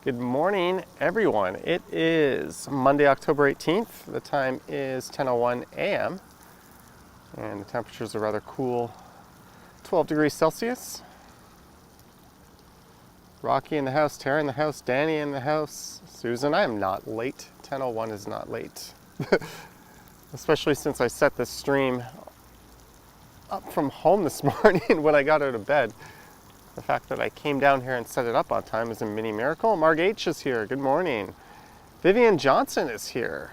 Good morning, everyone. It is Monday, October 18th. The time is 10:01 a.m. and the temperatures are rather cool, 12 degrees Celsius. Rocky in the house, Tara in the house, Danny in the house, Susan. I am not late. 10:01 is not late. Especially since I set this stream up from home this morning when I got out of bed. The fact that I came down here and set it up on time is a mini miracle. Marg H is here. Good morning. Vivian Johnson is here.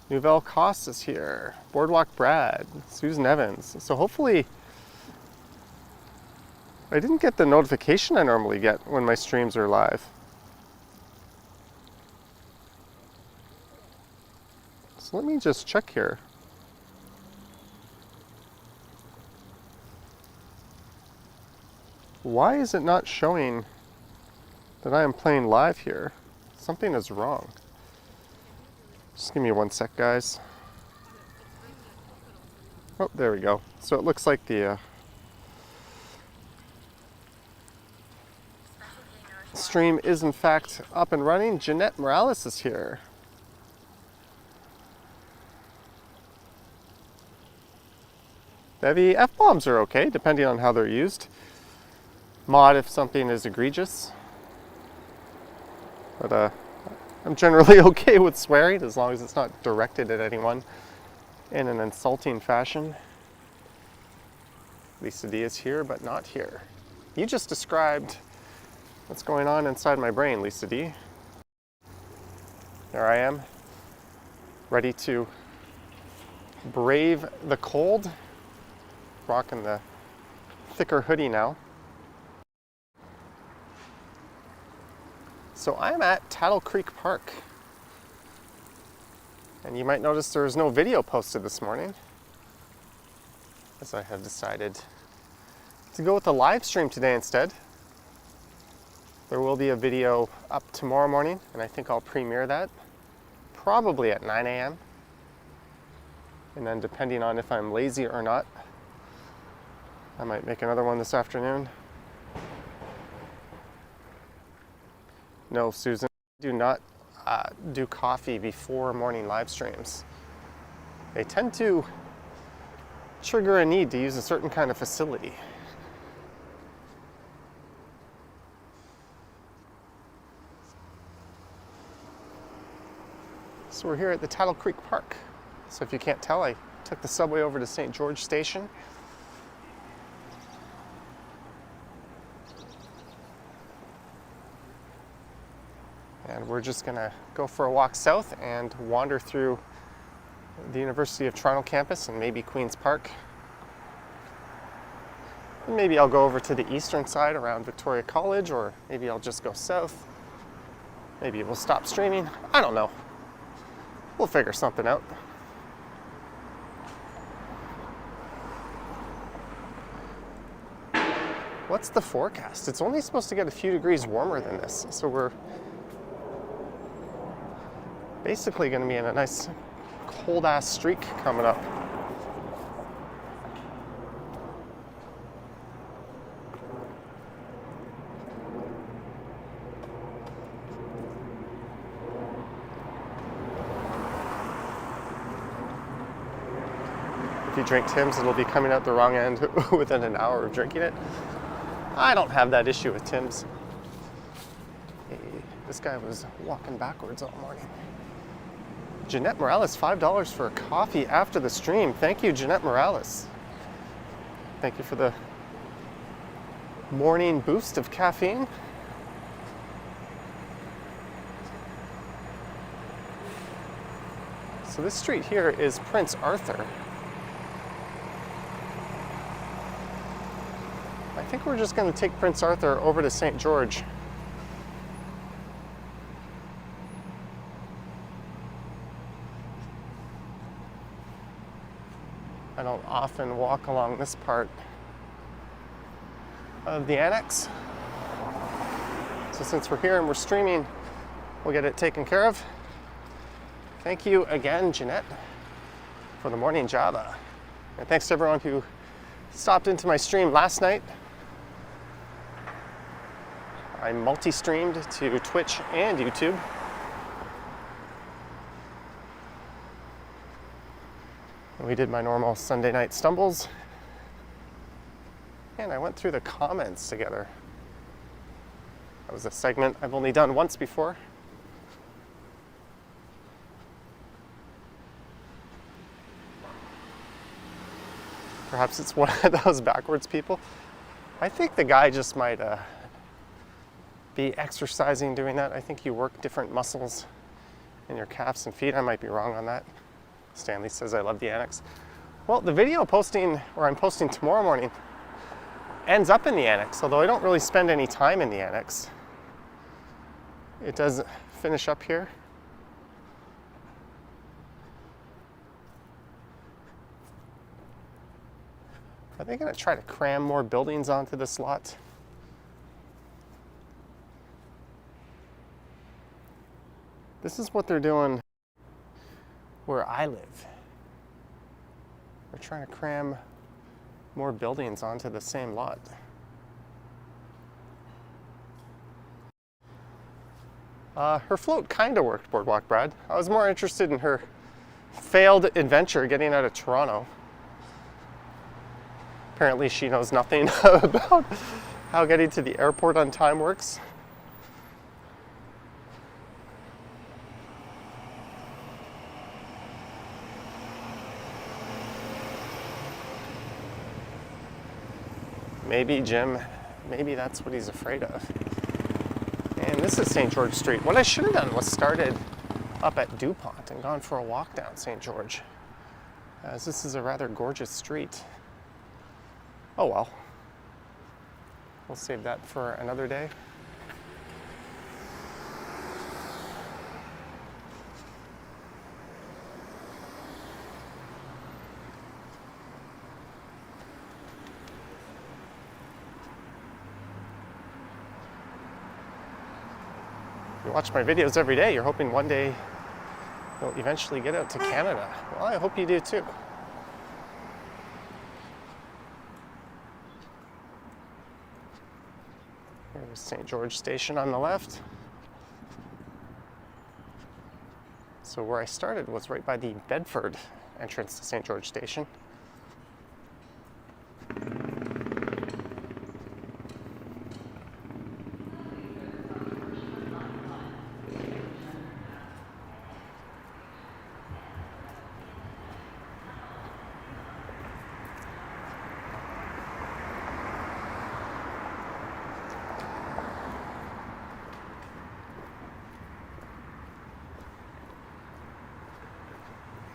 Nouvelle Cost is here. Boardwalk Brad. Susan Evans. So hopefully, I didn't get the notification I normally get when my streams are live. So let me just check here. Why is it not showing that I am playing live here? Something is wrong. Just give me one sec, guys. Oh, there we go. So it looks like the stream is in fact up and running. Jeanette Morales is here. Bevy, F-bombs are okay, depending on how they're used. Mod if something is egregious. But I'm generally okay with swearing as long as it's not directed at anyone in an insulting fashion. Lisa D is here, but not here. You just described what's going on inside my brain, Lisa D. There I am, ready to brave the cold. Rocking the thicker hoodie now. So I'm at Tattle Creek Park. And you might notice there is no video posted this morning, as I have decided to go with the live stream today instead. There will be a video up tomorrow morning, and I think I'll premiere that probably at 9 a.m. And then depending on if I'm lazy or not, I might make another one this afternoon. No, Susan, do not do coffee before morning live streams. They tend to trigger a need to use a certain kind of facility. So we're here at the Tattle Creek Park. So if you can't tell, I took the subway over to St. George Station. And we're just gonna go for a walk south and wander through the University of Toronto campus and maybe Queen's Park. And maybe I'll go over to the eastern side around Victoria College, or maybe I'll just go south. Maybe we'll stop streaming. I don't know. We'll figure something out. What's the forecast? It's only supposed to get a few degrees warmer than this, so we're basically going to be in a nice cold ass streak coming up. If you drink Tim's, it'll be coming out the wrong end within an hour of drinking it. I don't have that issue with Tim's. Hey, this guy was walking backwards all morning. Jeanette Morales, $5 for a coffee after the stream. Thank you, Jeanette Morales. Thank you for the morning boost of caffeine. So this street here is Prince Arthur. I think we're just going to take Prince Arthur over to St. George. I don't often walk along this part of the annex. So since we're here and we're streaming, we'll get it taken care of. Thank you again, Jeanette, for the morning Java. And thanks to everyone who stopped into my stream last night. I multi-streamed to Twitch and YouTube. And we did my normal Sunday night stumbles. And I went through the comments together. That was a segment I've only done once before. Perhaps it's one of those backwards people. I think the guy just might be exercising doing that. I think you work different muscles in your calves and feet. I might be wrong on that. Stanley says I love the annex. Well, the video posting, or I'm posting tomorrow morning, ends up in the annex, although I don't really spend any time in the annex. It does finish up here. I think I'm going to try to cram more buildings onto this lot. This is what they're doing where I live. They're trying to cram more buildings onto the same lot. Her float kind of worked, Boardwalk Brad. I was more interested in her failed adventure getting out of Toronto. Apparently she knows nothing about how getting to the airport on time works. Maybe Jim, maybe that's what he's afraid of. And this is St. George Street. What I should have done was started up at DuPont and gone for a walk down St. George, as this is a rather gorgeous street. Oh well, we'll save that for another day. You watch my videos every day, you're hoping one day you'll eventually get out to Canada. Well, I hope you do too. There's St. George Station on the left. So where I started was right by the Bedford entrance to St. George Station.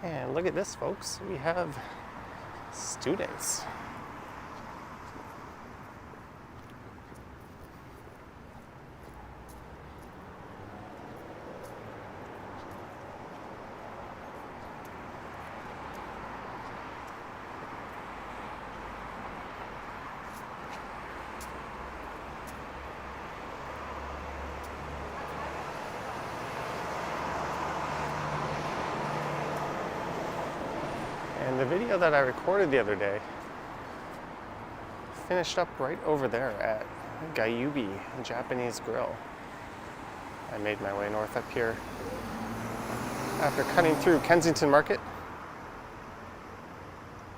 And look at this, folks. We have students. And the video that I recorded the other day finished up right over there at Gyubi Japanese Grill. I made my way north up here after cutting through Kensington Market.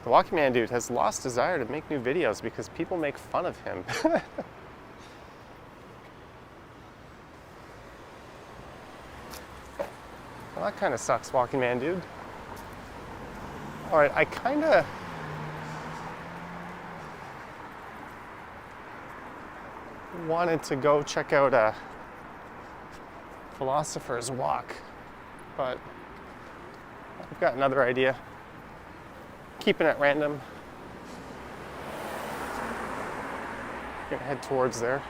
The Walking Man dude has lost desire to make new videos because people make fun of him. Well, that kind of sucks, Walking Man dude. All right, I kind of wanted to go check out a Philosopher's Walk, but I've got another idea. Keeping it random. Gonna head towards there.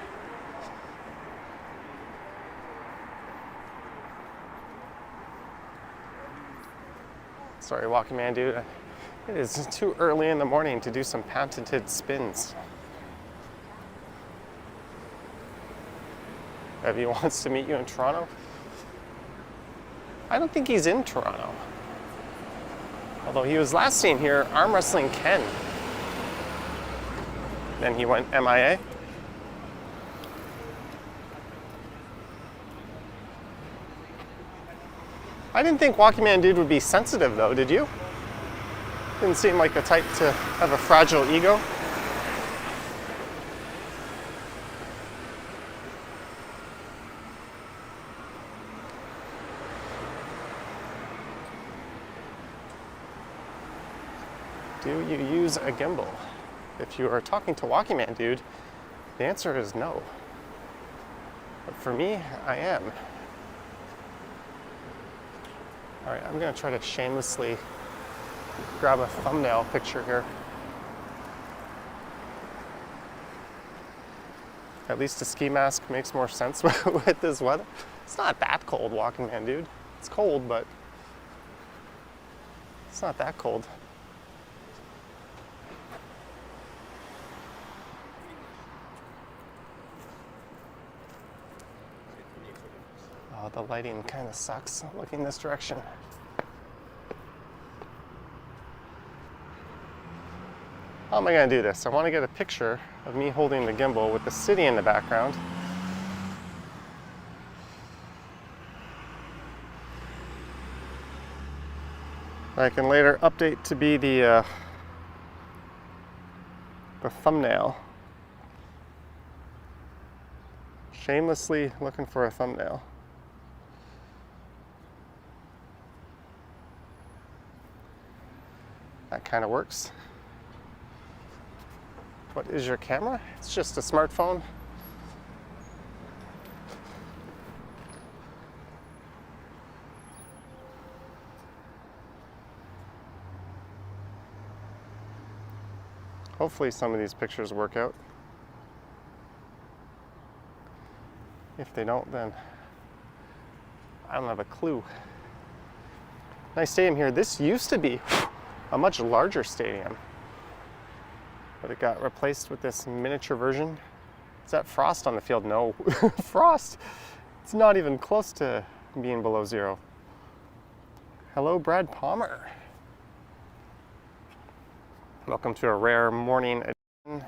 Sorry, Walking Man dude. It is too early in the morning to do some patented spins. Evie wants to meet you in Toronto. I don't think he's in Toronto. Although he was last seen here arm wrestling Ken. Then he went MIA. I didn't think Walking Man Dude would be sensitive though, did you? Didn't seem like the type to have a fragile ego. Do you use a gimbal? If you are talking to Walking Man Dude, the answer is no. But for me, I am. All right, I'm gonna try to shamelessly grab a thumbnail picture here. At least a ski mask makes more sense with this weather. It's not that cold, Walking Man Dude. It's cold, but it's not that cold. Oh, the lighting kind of sucks looking this direction. How am I going to do this? I want to get a picture of me holding the gimbal with the city in the background. I can later update to be the thumbnail. Shamelessly looking for a thumbnail. That kind of works. What is your camera? It's just a smartphone. Hopefully some of these pictures work out. If they don't, then I don't have a clue. Nice stadium here. This used to be a much larger stadium, but it got replaced with this miniature version. Is that frost on the field? No. Frost! It's not even close to being below zero. Hello, Brad Palmer. Welcome to a rare morning edition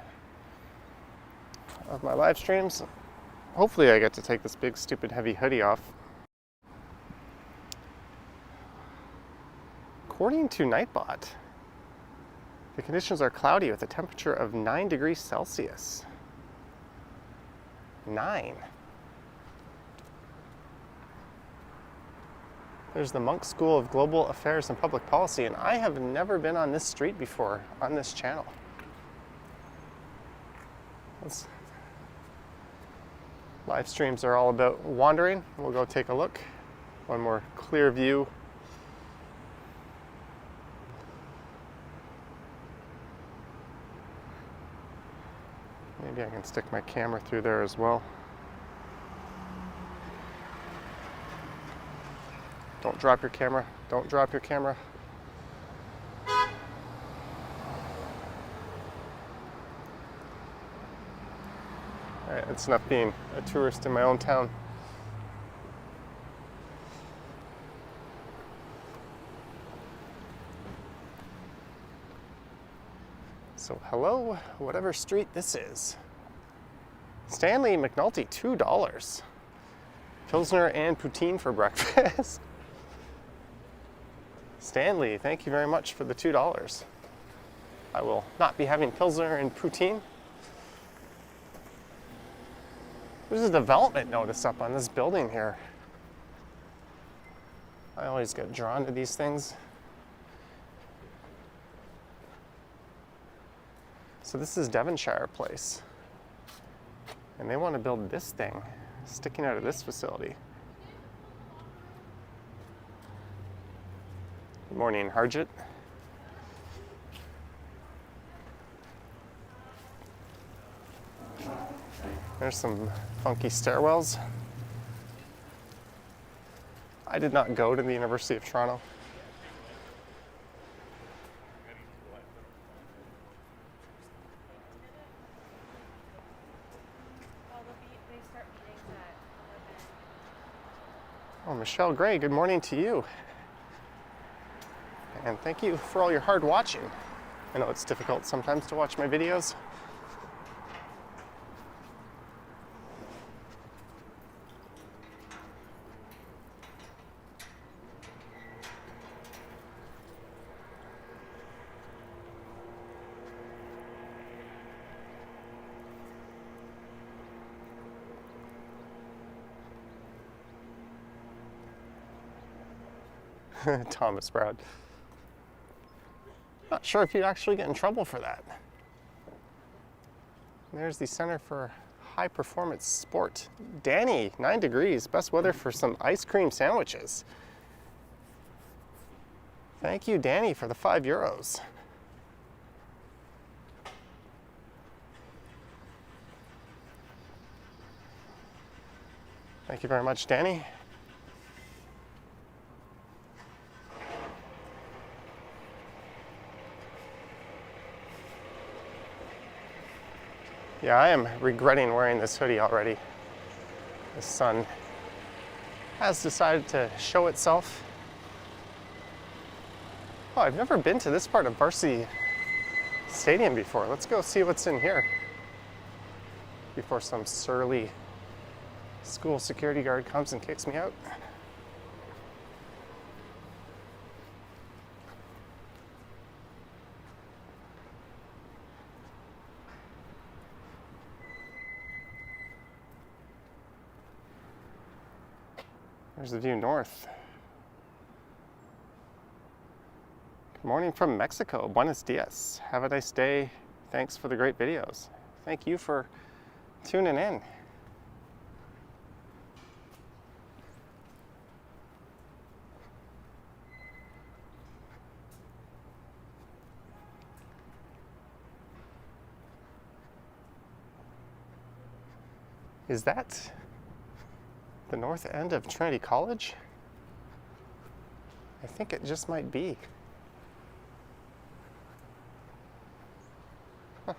of my live streams. Hopefully I get to take this big stupid heavy hoodie off. According to Nightbot, the conditions are cloudy with a temperature of 9 degrees Celsius. 9. There's the Munk School of Global Affairs and Public Policy, and I have never been on this street before on this channel. Live streams are all about wandering. We'll go take a look. One more clear view. Maybe I can stick my camera through there as well. Don't drop your camera. Don't drop your camera. All right, it's enough being a tourist in my own town. So hello, whatever street this is. Stanley McNulty, $2. Pilsner and poutine for breakfast. Stanley, thank you very much for the $2. I will not be having Pilsner and poutine. There's a development notice up on this building here. I always get drawn to these things. So this is Devonshire Place. And they want to build this thing sticking out of this facility. Good morning, Harjit. There's some funky stairwells. I did not go to the University of Toronto. Oh, Michelle Gray, good morning to you. And thank you for all your hard watching. I know it's difficult sometimes to watch my videos. Thomas Brown. Not sure if you'd actually get in trouble for that. There's the Center for High Performance Sport. Danny, 9 degrees, best weather for some ice cream sandwiches. Thank you, Danny, for the €5. Thank you very much, Danny. Yeah, I am regretting wearing this hoodie already. The sun has decided to show itself. Oh, I've never been to this part of Varsity Stadium before. Let's go see what's in here before some surly school security guard comes and kicks me out. There's the view north. Good morning from Mexico. Buenos dias. Have a nice day. Thanks for the great videos. Thank you for tuning in. Is that the north end of Trinity College? I think it just might be. Huh.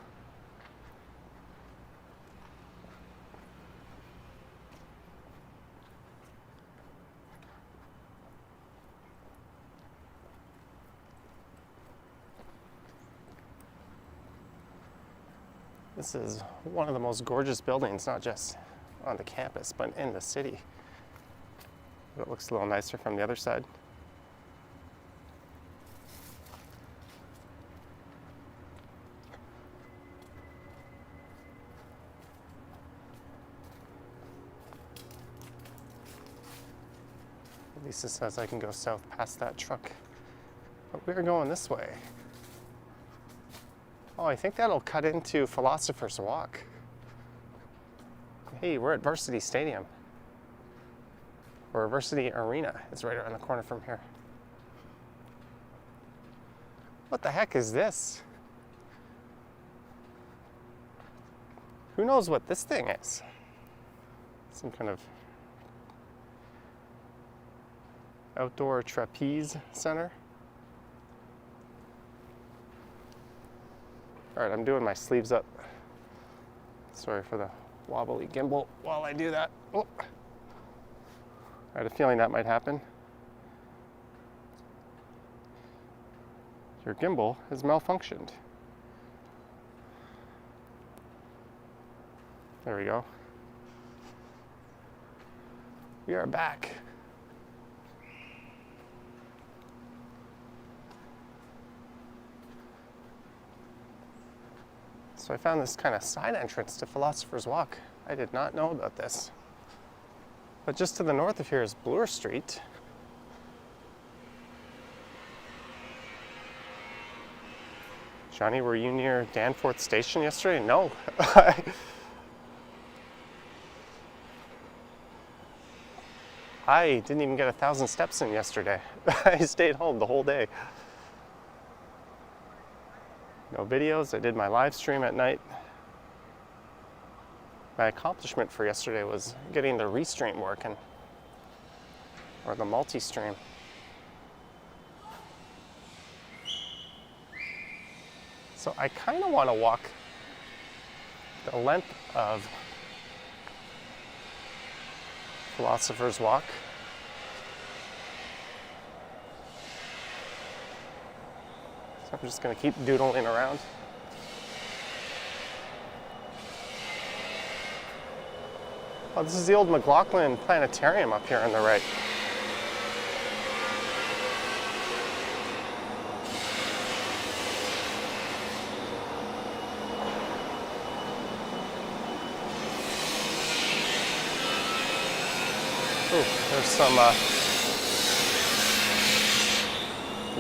This is one of the most gorgeous buildings, not just on the campus, but in the city. It looks a little nicer from the other side. Lisa says I can go south past that truck, but we're going this way. Oh, I think that'll cut into Philosopher's Walk. Hey, we're at Varsity Stadium. Or Varsity Arena. It's right around the corner from here. What the heck is this? Who knows what this thing is? Some kind of outdoor trapeze center. All right, I'm doing my sleeves up. Sorry for the wobbly gimbal while I do that. Oh. I had a feeling that might happen. Your gimbal has malfunctioned. There we go. We are back. So I found this kind of side entrance to Philosopher's Walk. I did not know about this. But just to the north of here is Bloor Street. Johnny, were you near Danforth Station yesterday? No. I didn't even get 1,000 steps in yesterday. I stayed home the whole day. No videos. I did my live stream at night. My accomplishment for yesterday was getting the restream working, or the multi-stream. So I kind of want to walk the length of Philosopher's Walk. So I'm just going to keep doodling around. Oh, this is the old McLaughlin Planetarium up here on the right. Ooh, there's some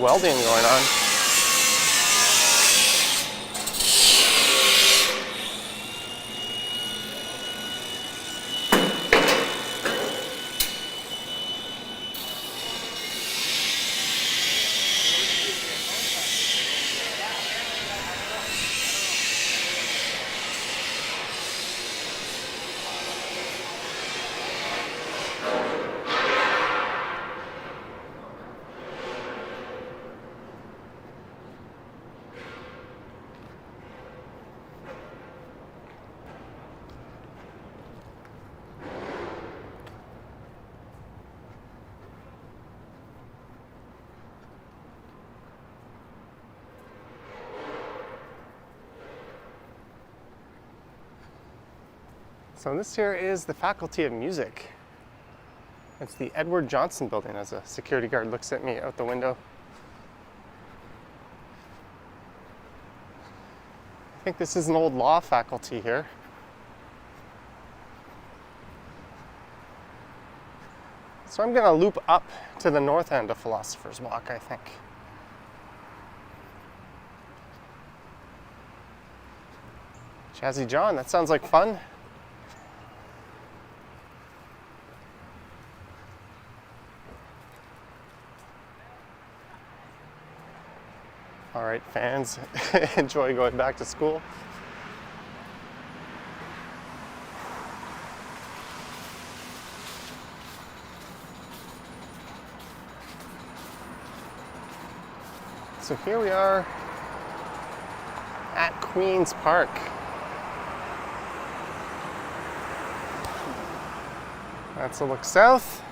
welding going on. So this here is the Faculty of Music. It's the Edward Johnson building as a security guard looks at me out the window. I think this is an old law faculty here. So I'm gonna loop up to the north end of Philosopher's Walk, I think. Jazzy John, that sounds like fun. All right, fans, enjoy going back to school. So here we are at Queen's Park. That's a look south.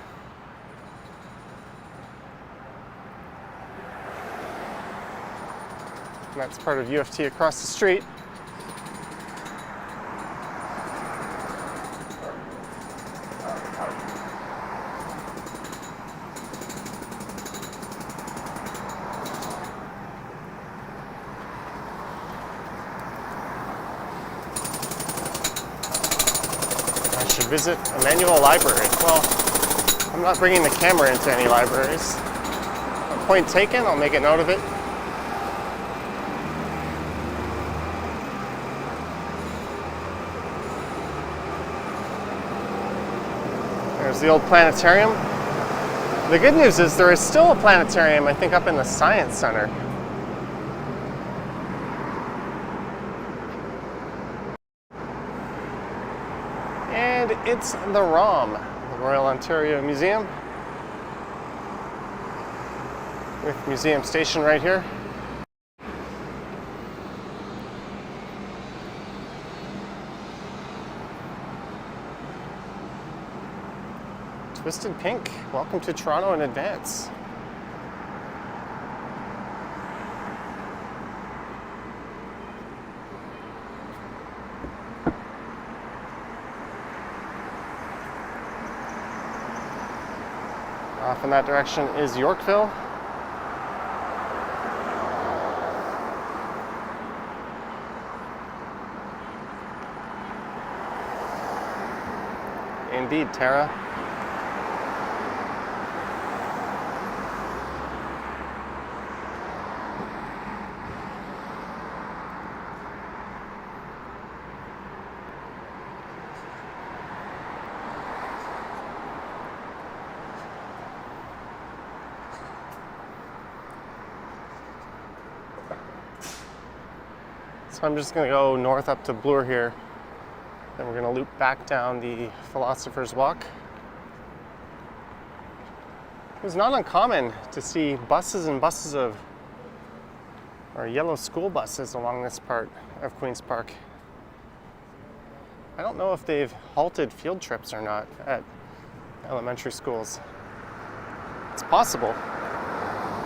And that's part of U of T across the street. I should visit Emmanuel Library. Well, I'm not bringing the camera into any libraries. Point taken, I'll make a note of it. There's the old planetarium. The good news is there is still a planetarium, I think, up in the Science Center. And it's the ROM, the Royal Ontario Museum, with Museum Station right here. Twisted Pink, welcome to Toronto in advance. Off in that direction is Yorkville. Indeed, Tara. So I'm just going to go north up to Bloor here. Then we're going to loop back down the Philosopher's Walk. It was not uncommon to see buses and buses of, or yellow school buses along this part of Queen's Park. I don't know if they've halted field trips or not at elementary schools. It's possible.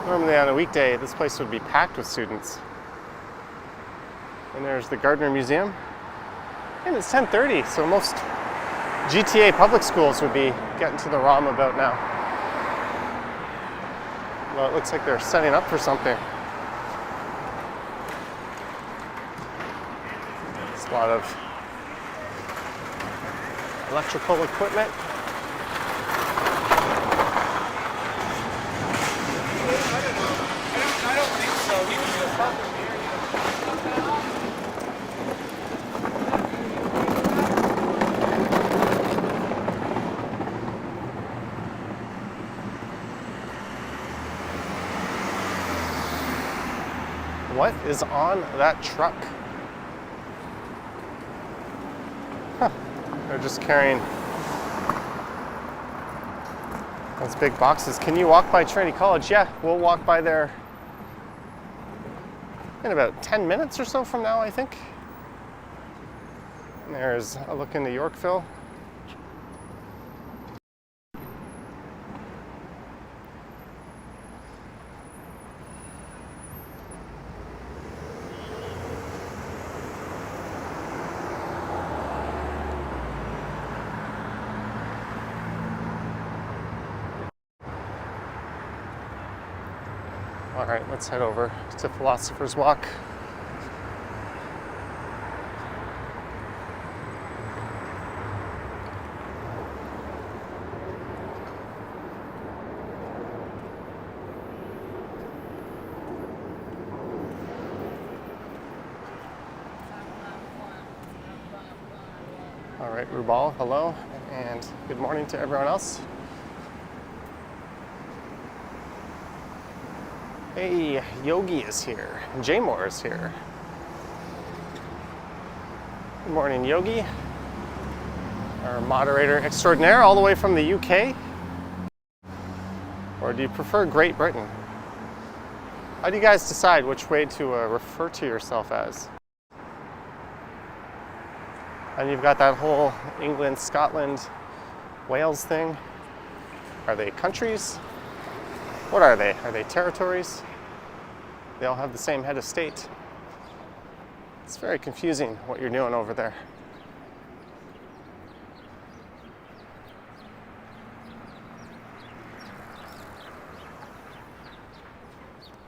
Normally on a weekday, this place would be packed with students. And there's the Gardner Museum. And it's 10:30, so most GTA public schools would be getting to the ROM about now. Well, it looks like they're setting up for something. It's a lot of electrical equipment. What is on that truck? Huh. They're just carrying those big boxes. Can you walk by Trinity College? Yeah, we'll walk by there in about 10 minutes or so from now, I think. And there's a look into Yorkville. All right, let's head over to Philosopher's Walk. All right, Rubal, hello, and good morning to everyone else. Hey, Yogi is here. Jay Moore is here. Good morning, Yogi. Our moderator extraordinaire all the way from the UK. Or do you prefer Great Britain? How do you guys decide which way to refer to yourself as? And you've got that whole England, Scotland, Wales thing. Are they countries? What are they? Are they territories? They all have the same head of state. It's very confusing what you're doing over there.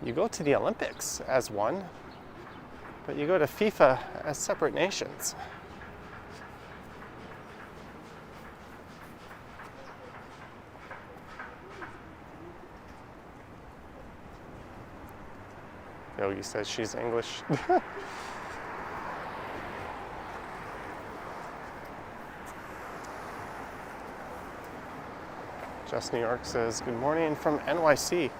You go to the Olympics as one, but you go to FIFA as separate nations. Yogi says she's English. Just New York says, good morning from NYC.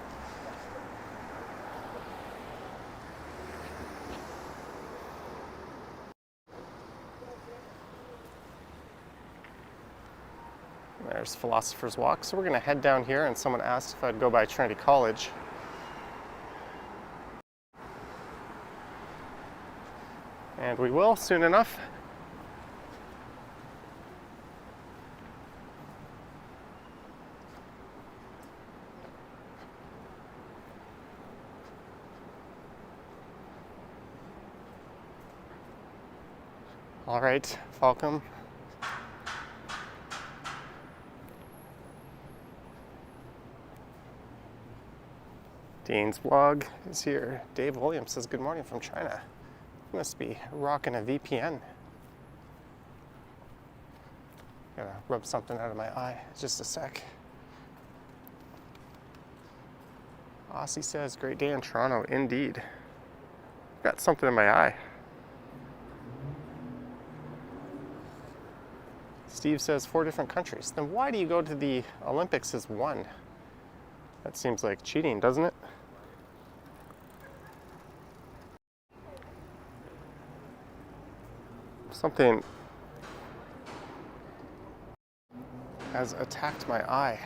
There's Philosopher's Walk. So we're going to head down here, and someone asked if I'd go by Trinity College. And we will soon enough. All right, Falcom. Dean's vlog is here. Dave Williams says, good morning from China. You must be rocking a VPN. Gotta rub something out of my eye. Just a sec. Aussie says, great day in Toronto, indeed. Got something in my eye. Steve says 4 different countries. Then why do you go to the Olympics as one? That seems like cheating, doesn't it? Something has attacked my eye.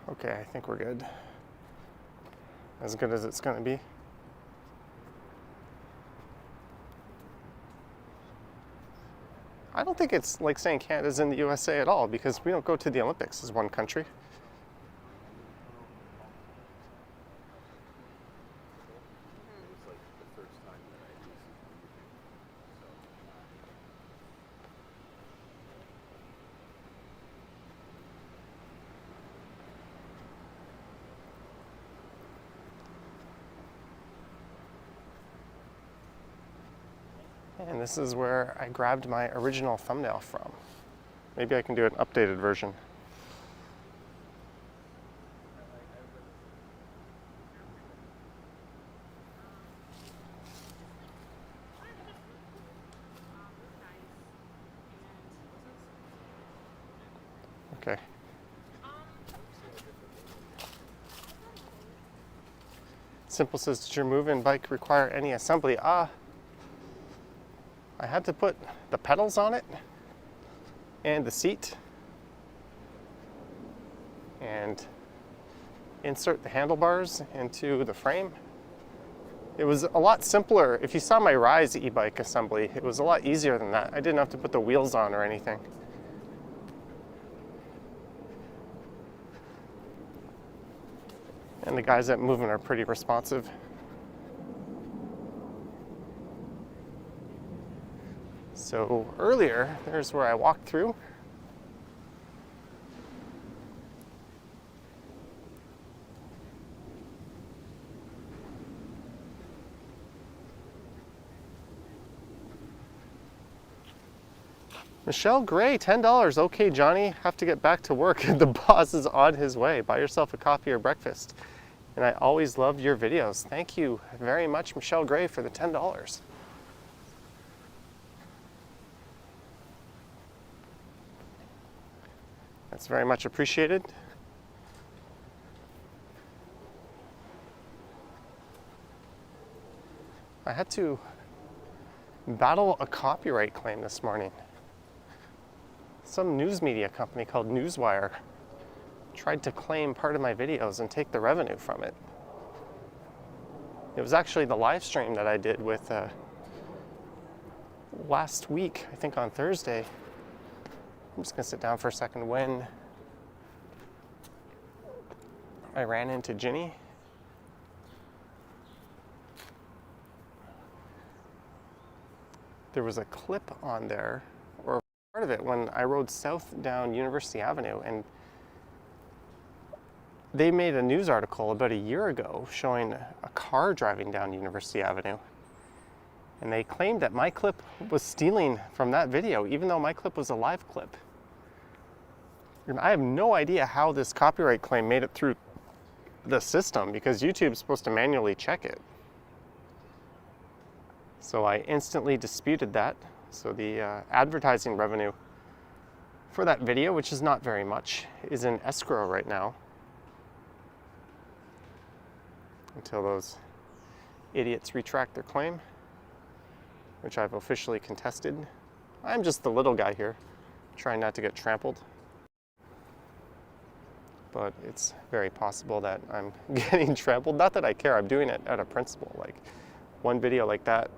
Okay, I think we're good. As good as it's gonna be. I don't think it's like saying Canada's in the USA at all, because we don't go to the Olympics as one country. And this is where I grabbed my original thumbnail from. Maybe I can do an updated version. Okay. Simple says, did your move-in bike require any assembly? I had to put the pedals on it and the seat and insert the handlebars into the frame. It was a lot simpler. If you saw my Rise e-bike assembly, it was a lot easier than that. I didn't have to put the wheels on or anything. And the guys at Movement are pretty responsive. So earlier, there's where I walked through. Michelle Gray, $10. Okay, Johnny, have to get back to work. The boss is on his way. Buy yourself a coffee or breakfast. And I always loved your videos. Thank you very much, Michelle Gray, for the $10. That's very much appreciated. I had to battle a copyright claim this morning. Some news media company called Newswire tried to claim part of my videos and take the revenue from it. It was actually the live stream that I did with last week, I think on Thursday. I'm just gonna sit down for a second. When I ran into Ginny, there was a clip on there, or part of it, when I rode south down University Avenue, and they made a news article about a year ago showing a car driving down University Avenue. And they claimed that my clip was stealing from that video, even though my clip was a live clip. And I have no idea how this copyright claim made it through the system, because YouTube's supposed to manually check it. So I instantly disputed that. So the advertising revenue for that video, which is not very much, is in escrow right now, until those idiots retract their claim, which I've officially contested. I'm just the little guy here, trying not to get trampled. But it's very possible that I'm getting trampled. Not that I care, I'm doing it out of principle. Like, one video like that,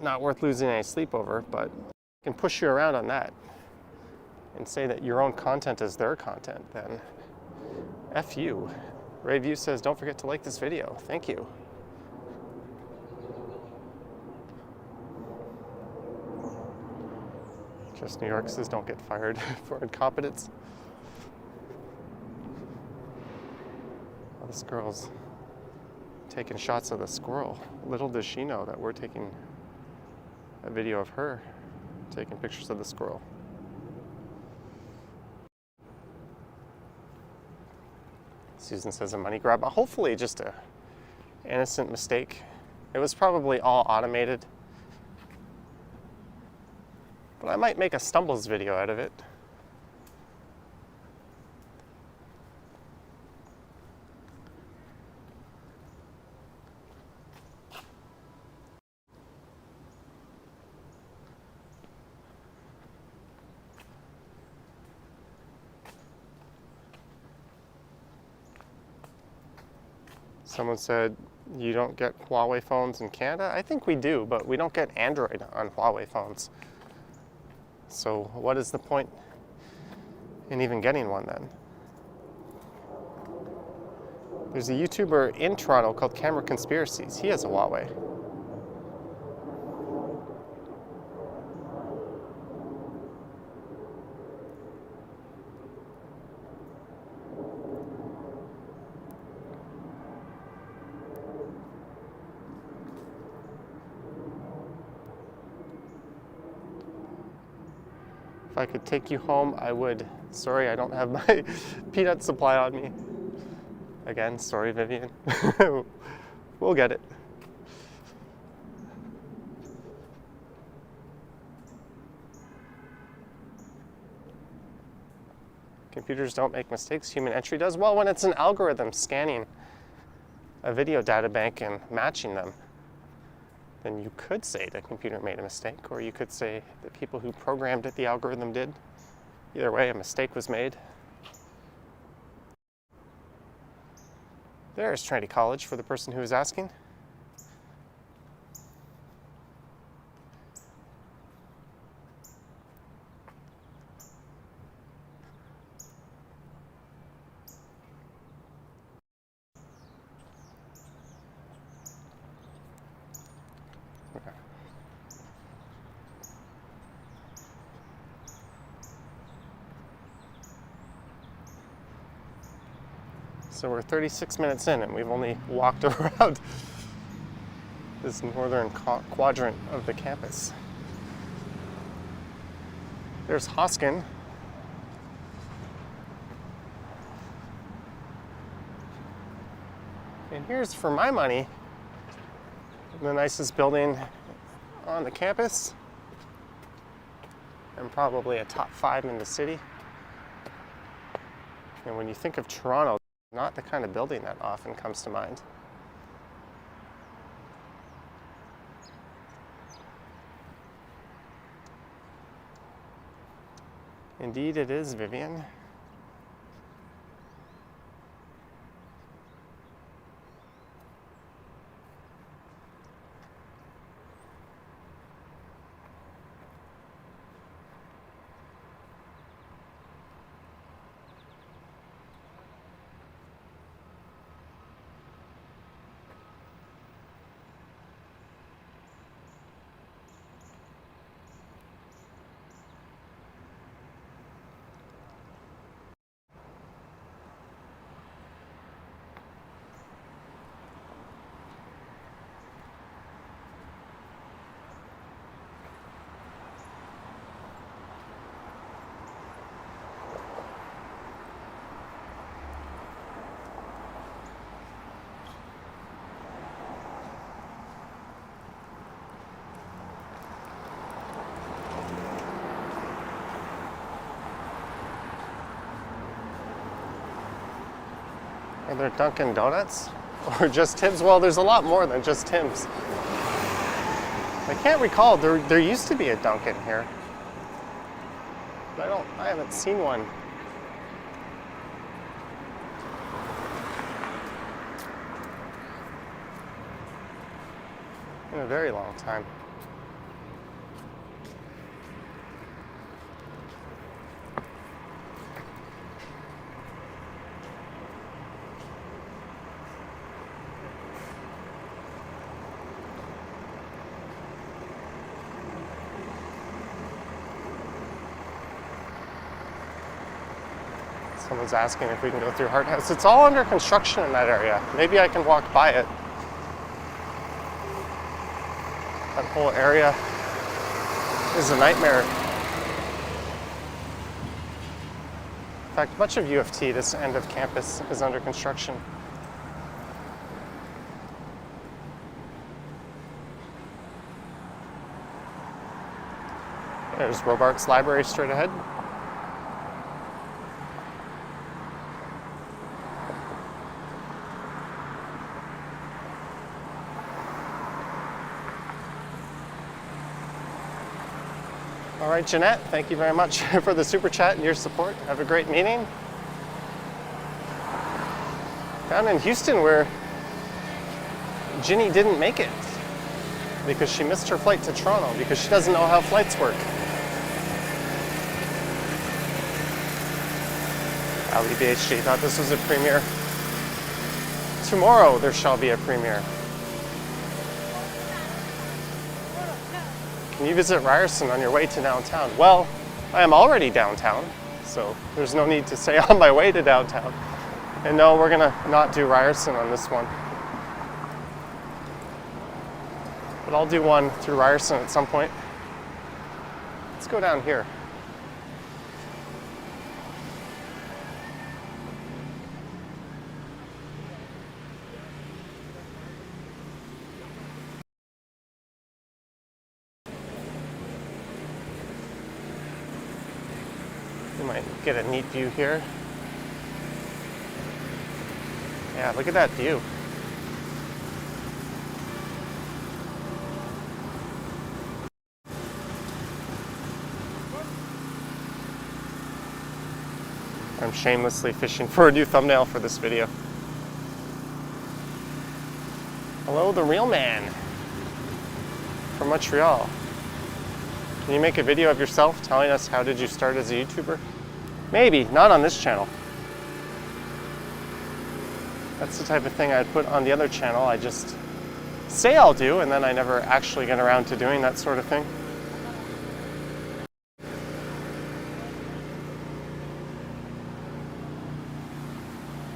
not worth losing any sleep over, but I can push you around on that and say that your own content is their content, then F you. Rayview says, don't forget to like this video. Thank you. Just New York says, don't get fired for incompetence. Oh, this girl's taking shots of the squirrel. Little does she know that we're taking a video of her taking pictures of the squirrel. Susan says a money grab. Hopefully just a innocent mistake. It was probably all automated. But I might make a stumbles video out of it. Someone said, you don't get Huawei phones in Canada? I think we do, but we don't get Android on Huawei phones. So what is the point in even getting one then? There's a YouTuber in Toronto called Camera Conspiracies. He has a Huawei. If I could take you home, I would. Sorry, I don't have my peanut supply on me. Again, sorry, Vivian. We'll get it. Computers don't make mistakes, human entry does. Well, when it's an algorithm scanning a video data bank and matching them, then you could say the computer made a mistake, or you could say the people who programmed it, the algorithm did. Either way, a mistake was made. There's Trinity College for the person who was asking. Okay. So we're 36 minutes in and we've only walked around this northern quadrant of the campus. There's Hoskin. And here's, for my money, the nicest building on the campus, and probably a top 5 in the city. And when you think of Toronto, not the kind of building that often comes to mind. Indeed it is, Vivian. Are there Dunkin' Donuts? Or just Tim's? Well, there's a lot more than just Tim's. I can't recall, there used to be a Dunkin' here. But I haven't seen one. In a very long time. Someone's asking if we can go through Hart House. It's all under construction in that area. Maybe I can walk by it. That whole area is a nightmare. In fact, much of U of T, this end of campus, is under construction. There's Robarts Library straight ahead. All right, Jeanette, thank you very much for the super chat and your support. Have a great meeting. Down in Houston, where Ginny didn't make it because she missed her flight to Toronto because she doesn't know how flights work. Ali BHG thought this was a premiere. Tomorrow there shall be a premiere. Can you visit Ryerson on your way to downtown? Well, I am already downtown, so there's no need to say on my way to downtown. And no, we're gonna not do Ryerson on this one. But I'll do one through Ryerson at some point. Let's go down here. You might get a neat view here. Yeah, look at that view. I'm shamelessly fishing for a new thumbnail for this video. Hello, the real man from Montreal. Can you make a video of yourself telling us how did you start as a YouTuber? Maybe, not on this channel. That's the type of thing I'd put on the other channel. I just say I'll do, and then I never actually get around to doing that sort of thing.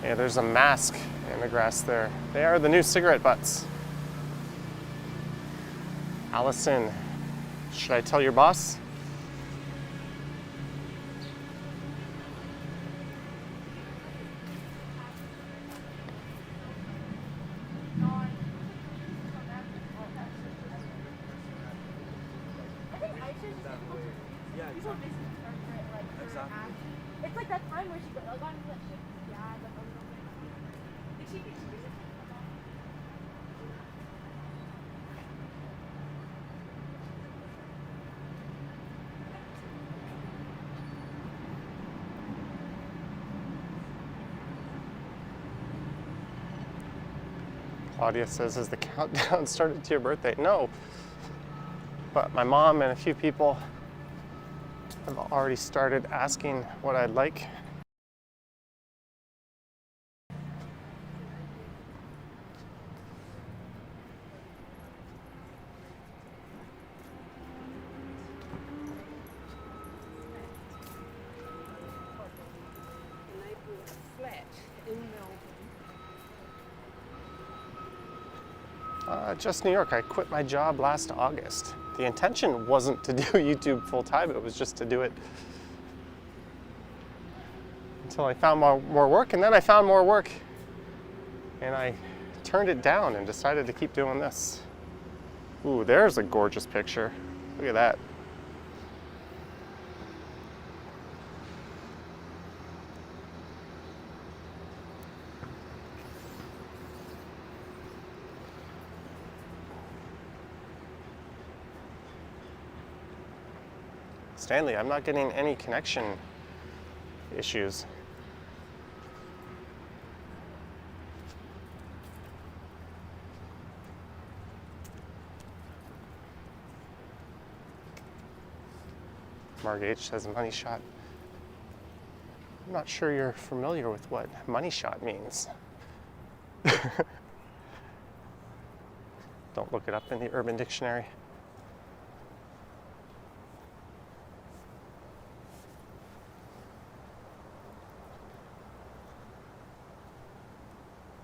Yeah, there's a mask in the grass there. They are the new cigarette butts. Allison, should I tell your boss? It's like that time where she got on the ship. Yeah, like a little bit. Did she Claudia says, has the countdown started to your birthday? No. But my mom and a few people have already started asking what I'd like. Just New York. I quit my job last August. The intention wasn't to do YouTube full time, it was just to do it until I found more work, and then I found more work and I turned it down and decided to keep doing this. Ooh, there's a gorgeous picture. Look at that. Stanley, I'm not getting any connection issues. Marg H says money shot. I'm not sure you're familiar with what money shot means. Don't look it up in the Urban Dictionary.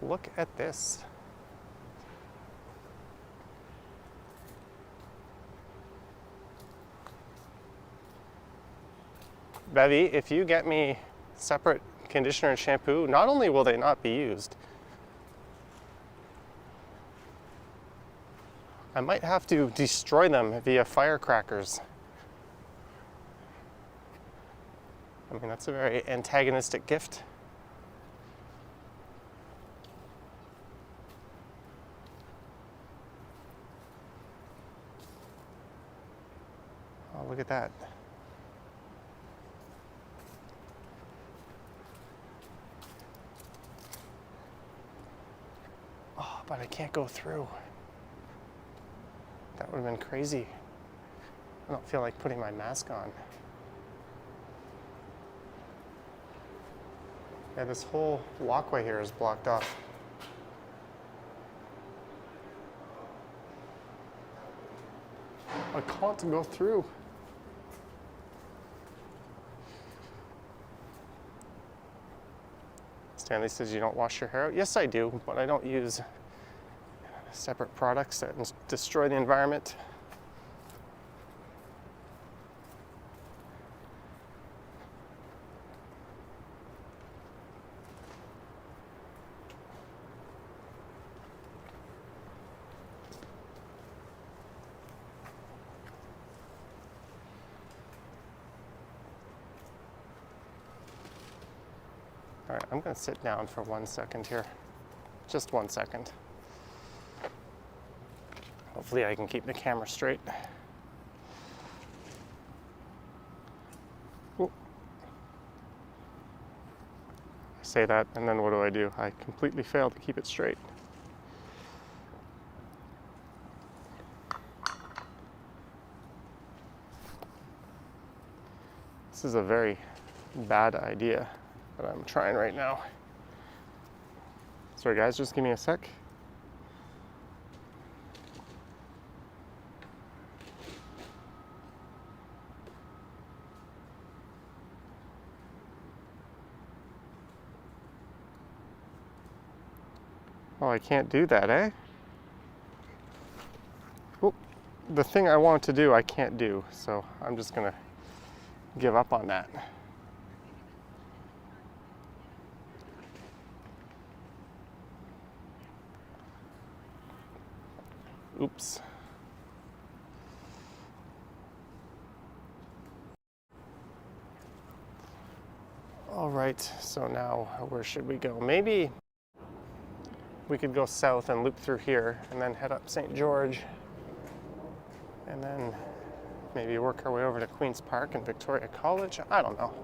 Look at this. Bevy, if you get me separate conditioner and shampoo, not only will they not be used, I might have to destroy them via firecrackers. I mean, that's a very antagonistic gift. Oh, look at that. Oh, but I can't go through. That would have been crazy. I don't feel like putting my mask on. Yeah, this whole walkway here is blocked off. I can't go through. Stanley says you don't wash your hair out. Yes, I do, but I don't use separate products that destroy the environment. All right, I'm going to sit down for 1 second here. Just 1 second. Hopefully I can keep the camera straight. Ooh. say that, and then what do? I completely fail to keep it straight. This is a very bad idea that I'm trying right now. Sorry guys, just give me a sec. Oh, I can't do that, eh? Oh, the thing I want to do, I can't do, so I'm just gonna give up on that. Oops. All right, so now where should we go? Maybe we could go south and loop through here and then head up St. George and then maybe work our way over to Queen's Park and Victoria College. I don't know.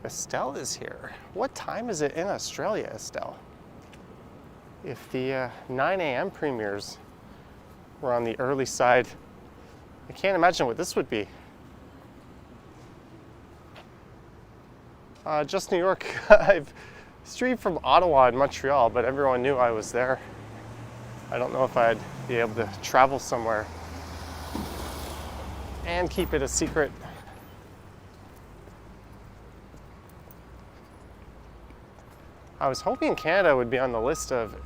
Estelle is here. What time is it in Australia, Estelle? If the 9 a.m. premieres were on the early side, I can't imagine what this would be. Just New York. I've streamed from Ottawa and Montreal, but everyone knew I was there. I don't know if I'd be able to travel somewhere and keep it a secret. I was hoping Canada would be on the list of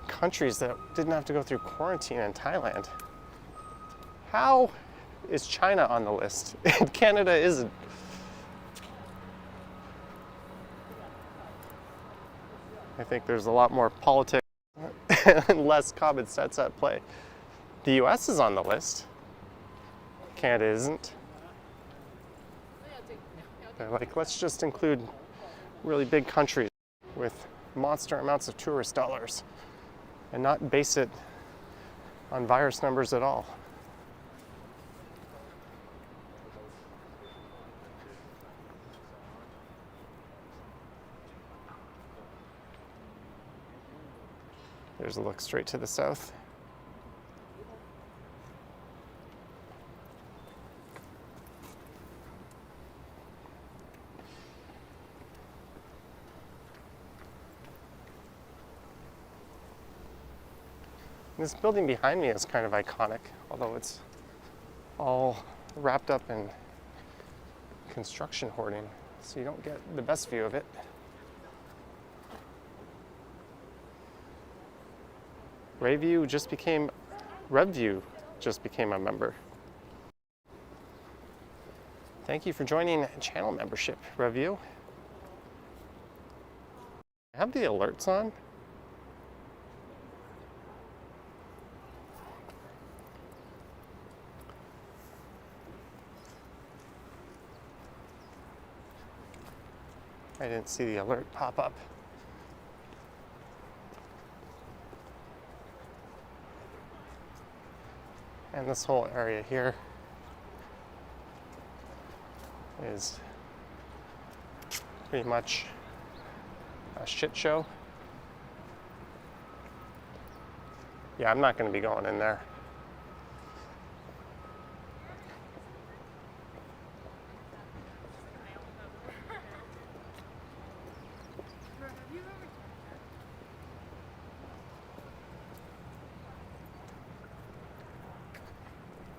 countries that didn't have to go through quarantine in Thailand. How is China on the list and Canada isn't? I think there's a lot more politics and less common sense at play. The US is on the list. Canada isn't. They're like, let's just include really big countries with monster amounts of tourist dollars and not base it on virus numbers at all. There's a look straight to the south. This building behind me is kind of iconic, although it's all wrapped up in construction hoarding, so you don't get the best view of it. RevView just became a member. Thank you for joining channel membership, RevView. I have the alerts on. I didn't see the alert pop up. And this whole area here is pretty much a shit show. Yeah, I'm not going to be going in there.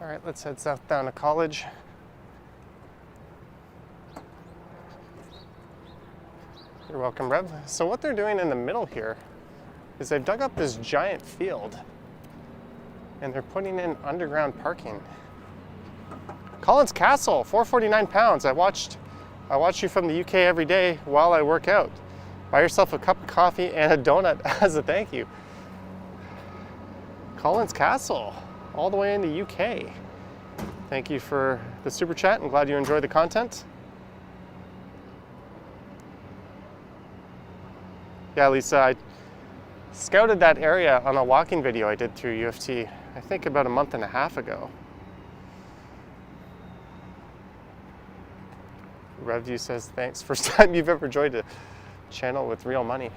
All right, let's head south down to College. You're welcome, Rev. So what they're doing in the middle here is they've dug up this giant field and they're putting in underground parking. Collins Castle, £4.49. I watch you from the UK every day while I work out. Buy yourself a cup of coffee and a donut as a thank you. Collins Castle, all the way in the UK. Thank you for the super chat. I'm glad you enjoyed the content. Yeah, Lisa, I scouted that area on a walking video I did through U of T, I think about a month and a half ago. RevView says, thanks. First time you've ever joined a channel with real money.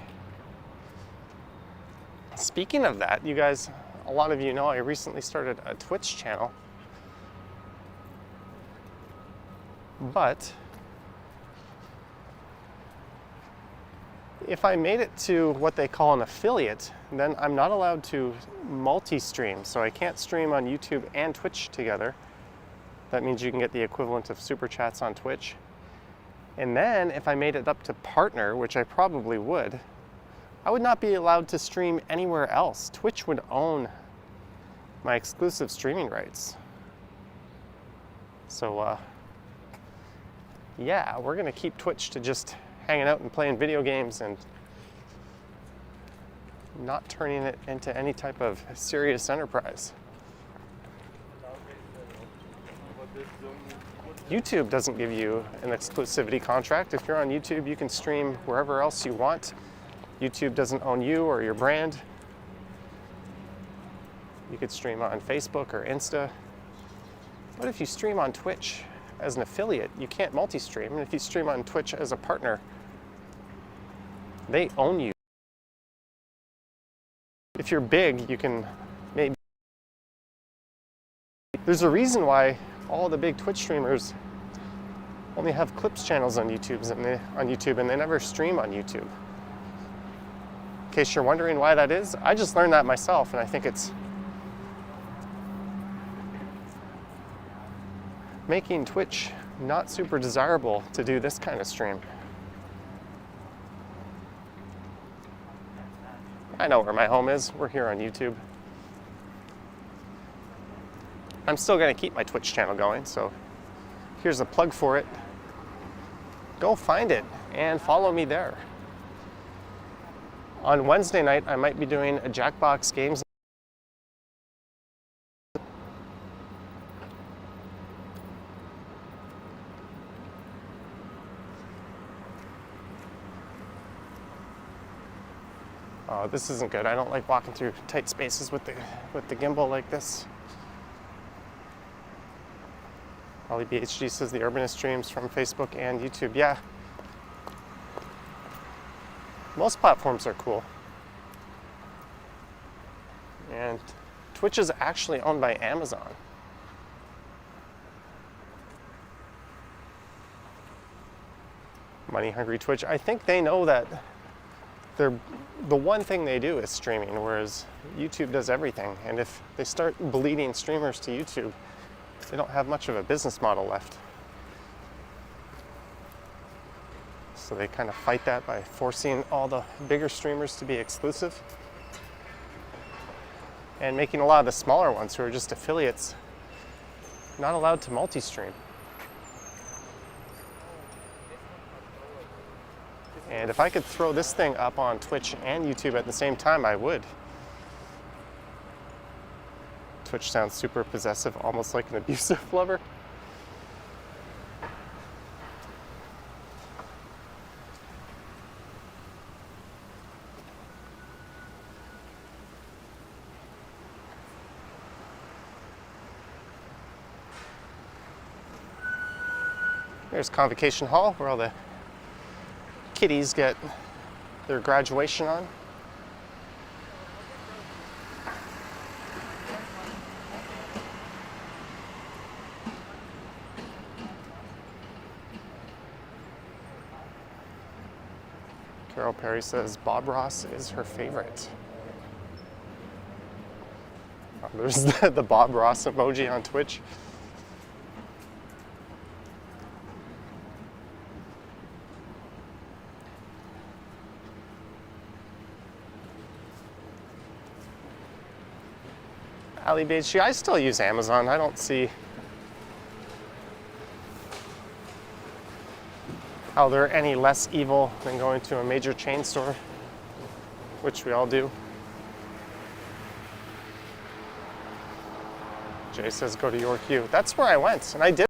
Speaking of that, you guys, a lot of you know I recently started a Twitch channel. But if I made it to what they call an affiliate, then I'm not allowed to multi-stream. So I can't stream on YouTube and Twitch together. That means you can get the equivalent of super chats on Twitch. And then if I made it up to partner, which I probably would, I would not be allowed to stream anywhere else. Twitch would own my exclusive streaming rights. So yeah, we're gonna keep Twitch to just hanging out and playing video games and not turning it into any type of serious enterprise. YouTube doesn't give you an exclusivity contract. If you're on YouTube, you can stream wherever else you want. YouTube doesn't own you or your brand. You could stream on Facebook or Insta. But if you stream on Twitch as an affiliate, you can't multi-stream. And if you stream on Twitch as a partner, they own you. If you're big, you can maybe... There's a reason why all the big Twitch streamers only have clips channels on YouTube and they never stream on YouTube. In case you're wondering why that is, I just learned that myself, and I think it's making Twitch not super desirable to do this kind of stream. I know where my home is. We're here on YouTube. I'm still going to keep my Twitch channel going, so here's a plug for it. Go find it and follow me there. On Wednesday night, I might be doing a Jackbox Games. Oh, this isn't good. I don't like walking through tight spaces with the gimbal like this. Ollie BHG says the Urbanist streams from Facebook and YouTube. Yeah. Most platforms are cool. And Twitch is actually owned by Amazon. Money hungry Twitch. I think they know that the one thing they do is streaming, whereas YouTube does everything. And if they start bleeding streamers to YouTube, they don't have much of a business model left. So they kind of fight that by forcing all the bigger streamers to be exclusive and making a lot of the smaller ones who are just affiliates not allowed to multi-stream. And if I could throw this thing up on Twitch and YouTube at the same time, I would. Twitch sounds super possessive, almost like an abusive lover. There's Convocation Hall, where all the kiddies get their graduation on. Carol Perry says Bob Ross is her favorite. Oh, there's the Bob Ross emoji on Twitch. Alibaba, I still use Amazon. I don't see how they're any less evil than going to a major chain store, which we all do. Jay says go to York U. That's where I went, and I did.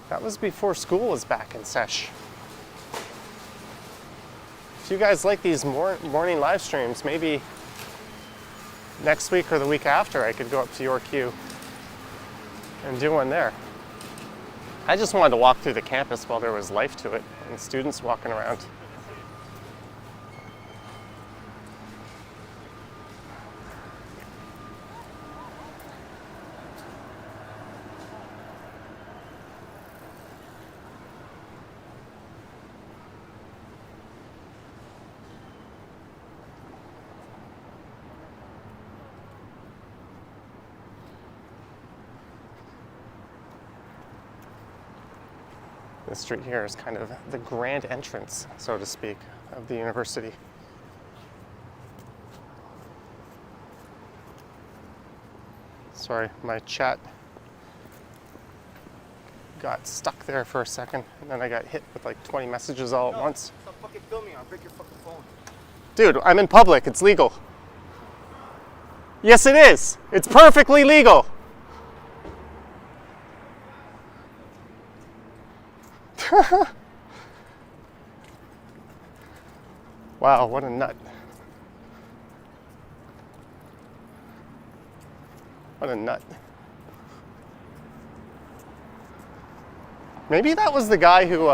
That was before school was back in sesh. If you guys like these morning live streams, maybe next week or the week after I could go up to York U and do one there. I just wanted to walk through the campus while there was life to it and students walking around. This street here is kind of the grand entrance, so to speak, of the university. Sorry, my chat got stuck there for a second, and then I got hit with like 20 messages all at once. Stop fucking filming, I'll break your fucking phone. Dude, I'm in public, it's legal. Yes, it is. It's perfectly legal. Wow, what a nut. What a nut. Maybe that was the guy who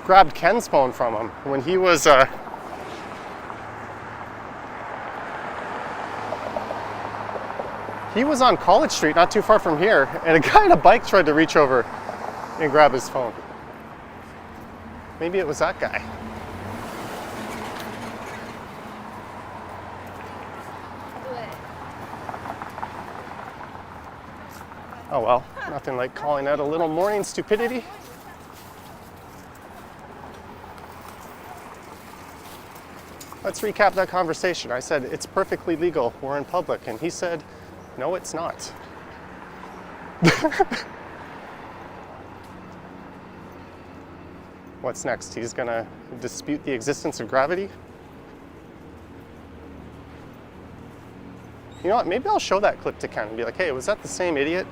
grabbed Ken's phone from him when he was on College Street, not too far from here, and a guy on a bike tried to reach over and grab his phone. Maybe it was that guy. Oh well, nothing like calling out a little morning stupidity. Let's recap that conversation. I said, it's perfectly legal, we're in public, and he said, no, it's not. What's next? He's gonna dispute the existence of gravity? You know what, maybe I'll show that clip to Ken and be like, hey, was that the same idiot?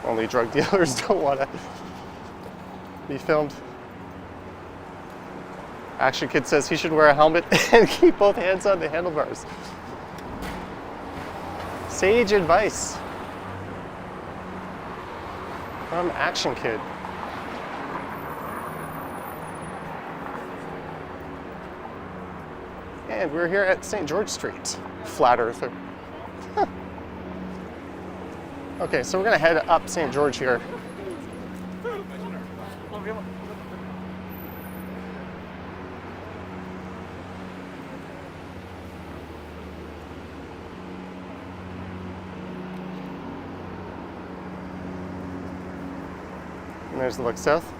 Only drug dealers don't want to be filmed. Action Kid says he should wear a helmet and keep both hands on the handlebars. Sage advice from Action Kid. And we're here at St. George Street, flat earther. Okay, so we're gonna head up St. George here. And there's the look south.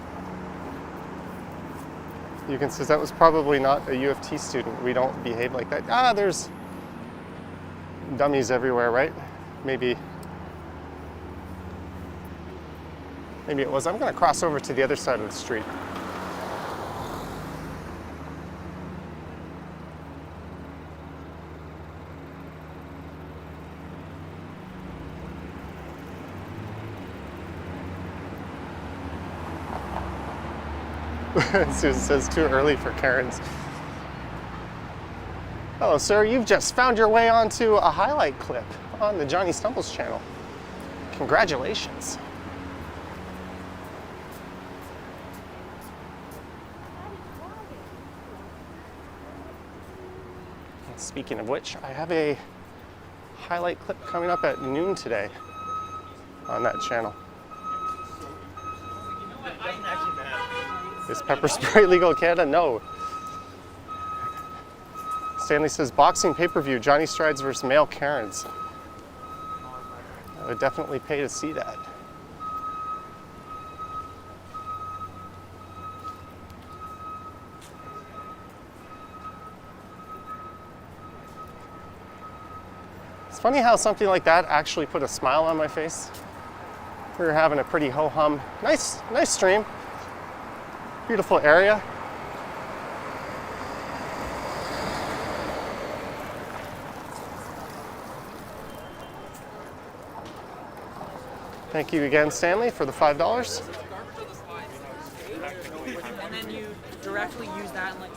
You can see that was probably not a U of T student. We don't behave like that. Ah, there's dummies everywhere, right? Maybe it was. I'm gonna cross over to the other side of the street. Susan says too early for Karens. Hello, sir. You've just found your way onto a highlight clip on the Johnny Stumbles channel. Congratulations. And speaking of which, I have a highlight clip coming up at noon today on that channel. Is pepper spray legal in Canada? No. Stanley says, boxing pay-per-view, Johnny Strides versus male Karens. I would definitely pay to see that. It's funny how something like that actually put a smile on my face. We were having a pretty ho-hum, nice stream, beautiful area. Thank you again, Stanley, for the $5. And then you directly use that and like.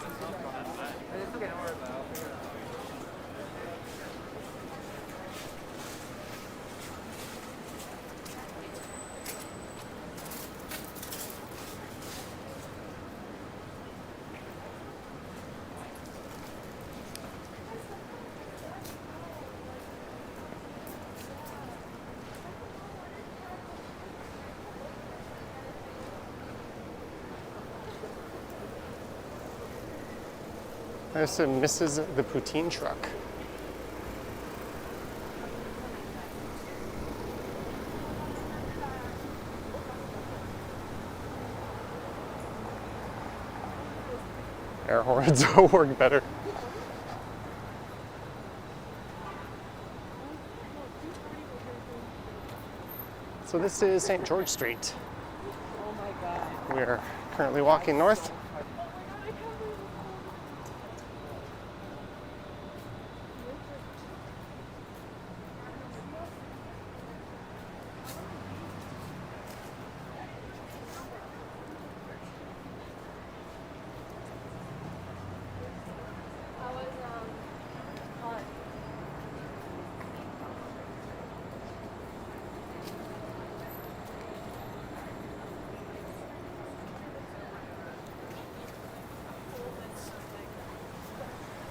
There's some Mrs. the Poutine truck. Air horns will work better. So this is St. George Street. Oh my god. We are currently walking north.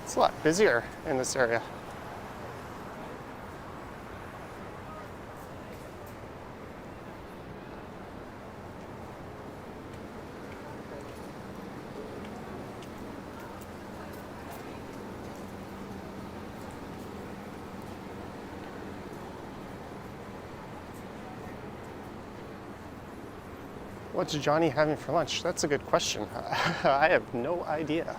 It's a lot busier in this area. What's Johnny having for lunch? That's a good question. I have no idea.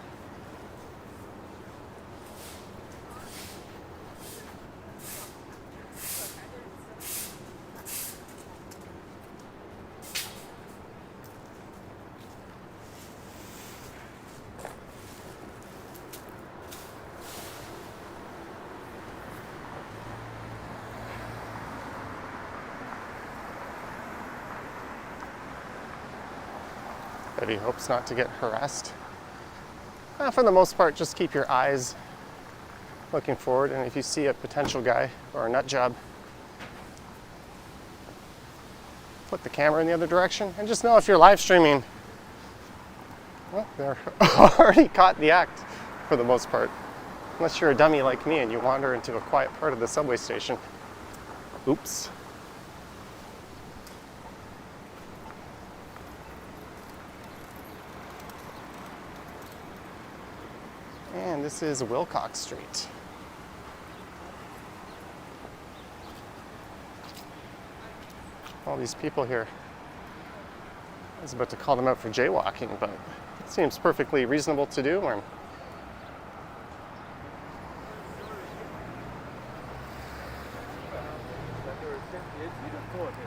Betty hopes not to get harassed. For the most part, just keep your eyes looking forward, and if you see a potential guy or a nut job, put the camera in the other direction, and just know if you're live streaming, well, they're already caught the act for the most part. Unless you're a dummy like me and you wander into a quiet part of the subway station. Oops. And this is Wilcox Street. All these people here. I was about to call them out for jaywalking, but it seems perfectly reasonable to do. And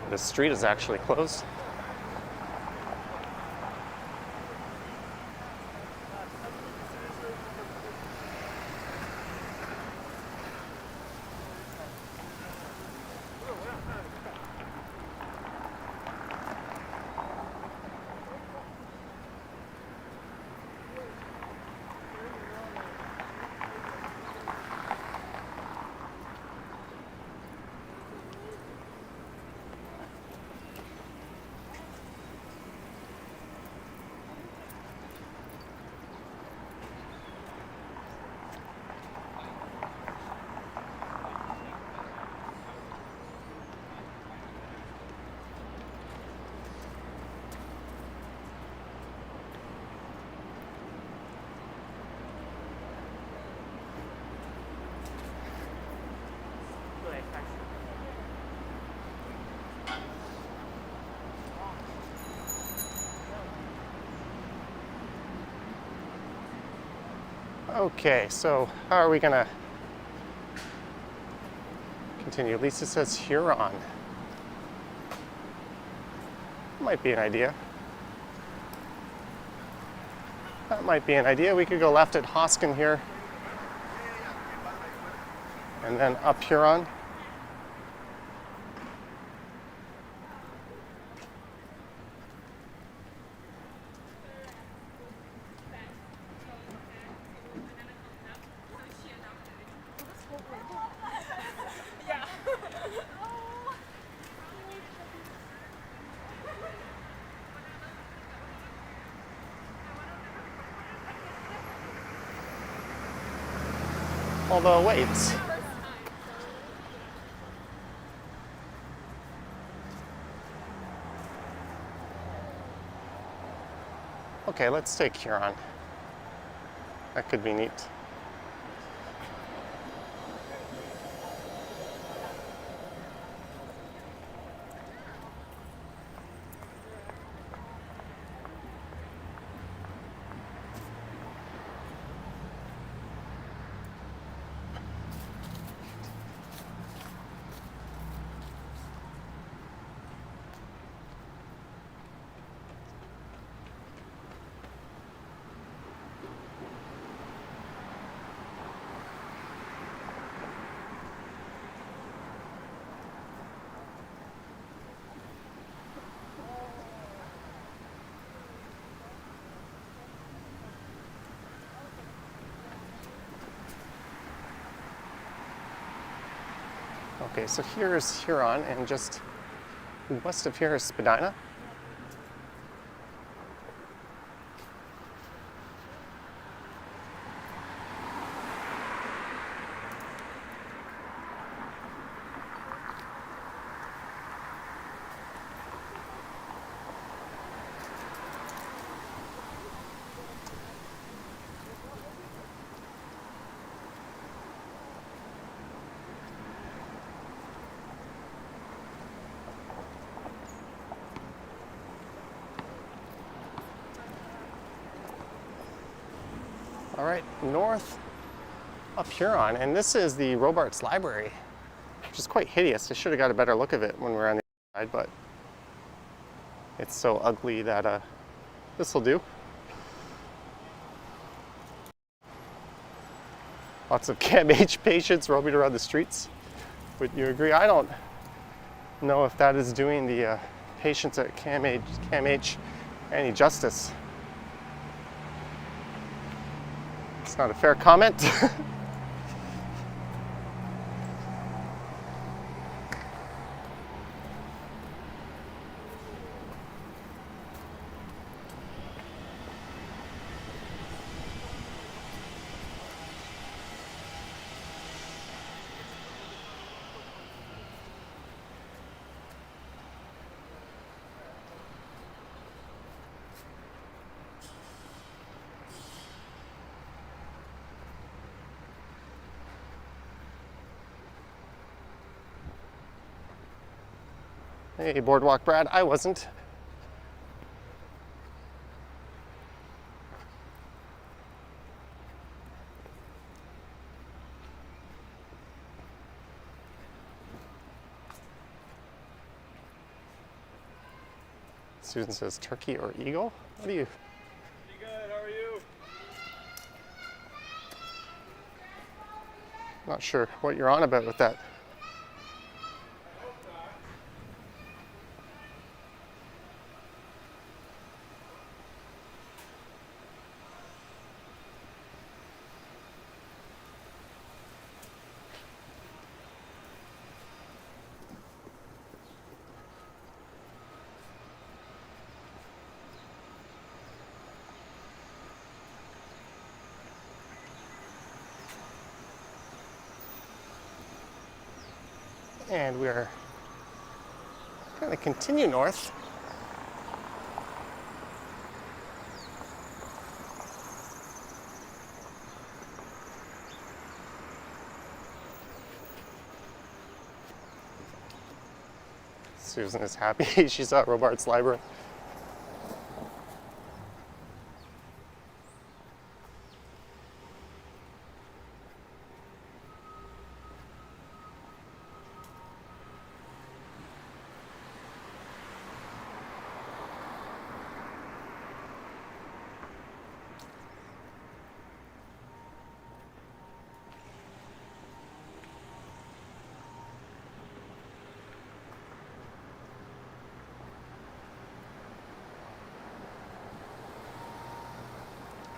the street is actually closed. Okay, so how are we gonna continue? Lisa says Huron. Might be an idea. That might be an idea. We could go left at Hoskin here and then up Huron. Although, wait. Okay, let's take Huron. That could be neat. Okay, so here's Huron, and just west of here is Spadina. All right, north up Huron, and this is the Robarts Library, which is quite hideous. I should have got a better look of it when we were on the other side, but it's so ugly that this will do. Lots of CAMH patients roaming around the streets. Wouldn't you agree? I don't know if that is doing the patients at CAMH any justice. It's not a fair comment. Hey, Boardwalk Brad, I wasn't. Susan says turkey or eagle? What do you? Pretty good, how are you? Not sure what you're on about with that. And we're going to continue north. Susan is happy she saw Robarts Library.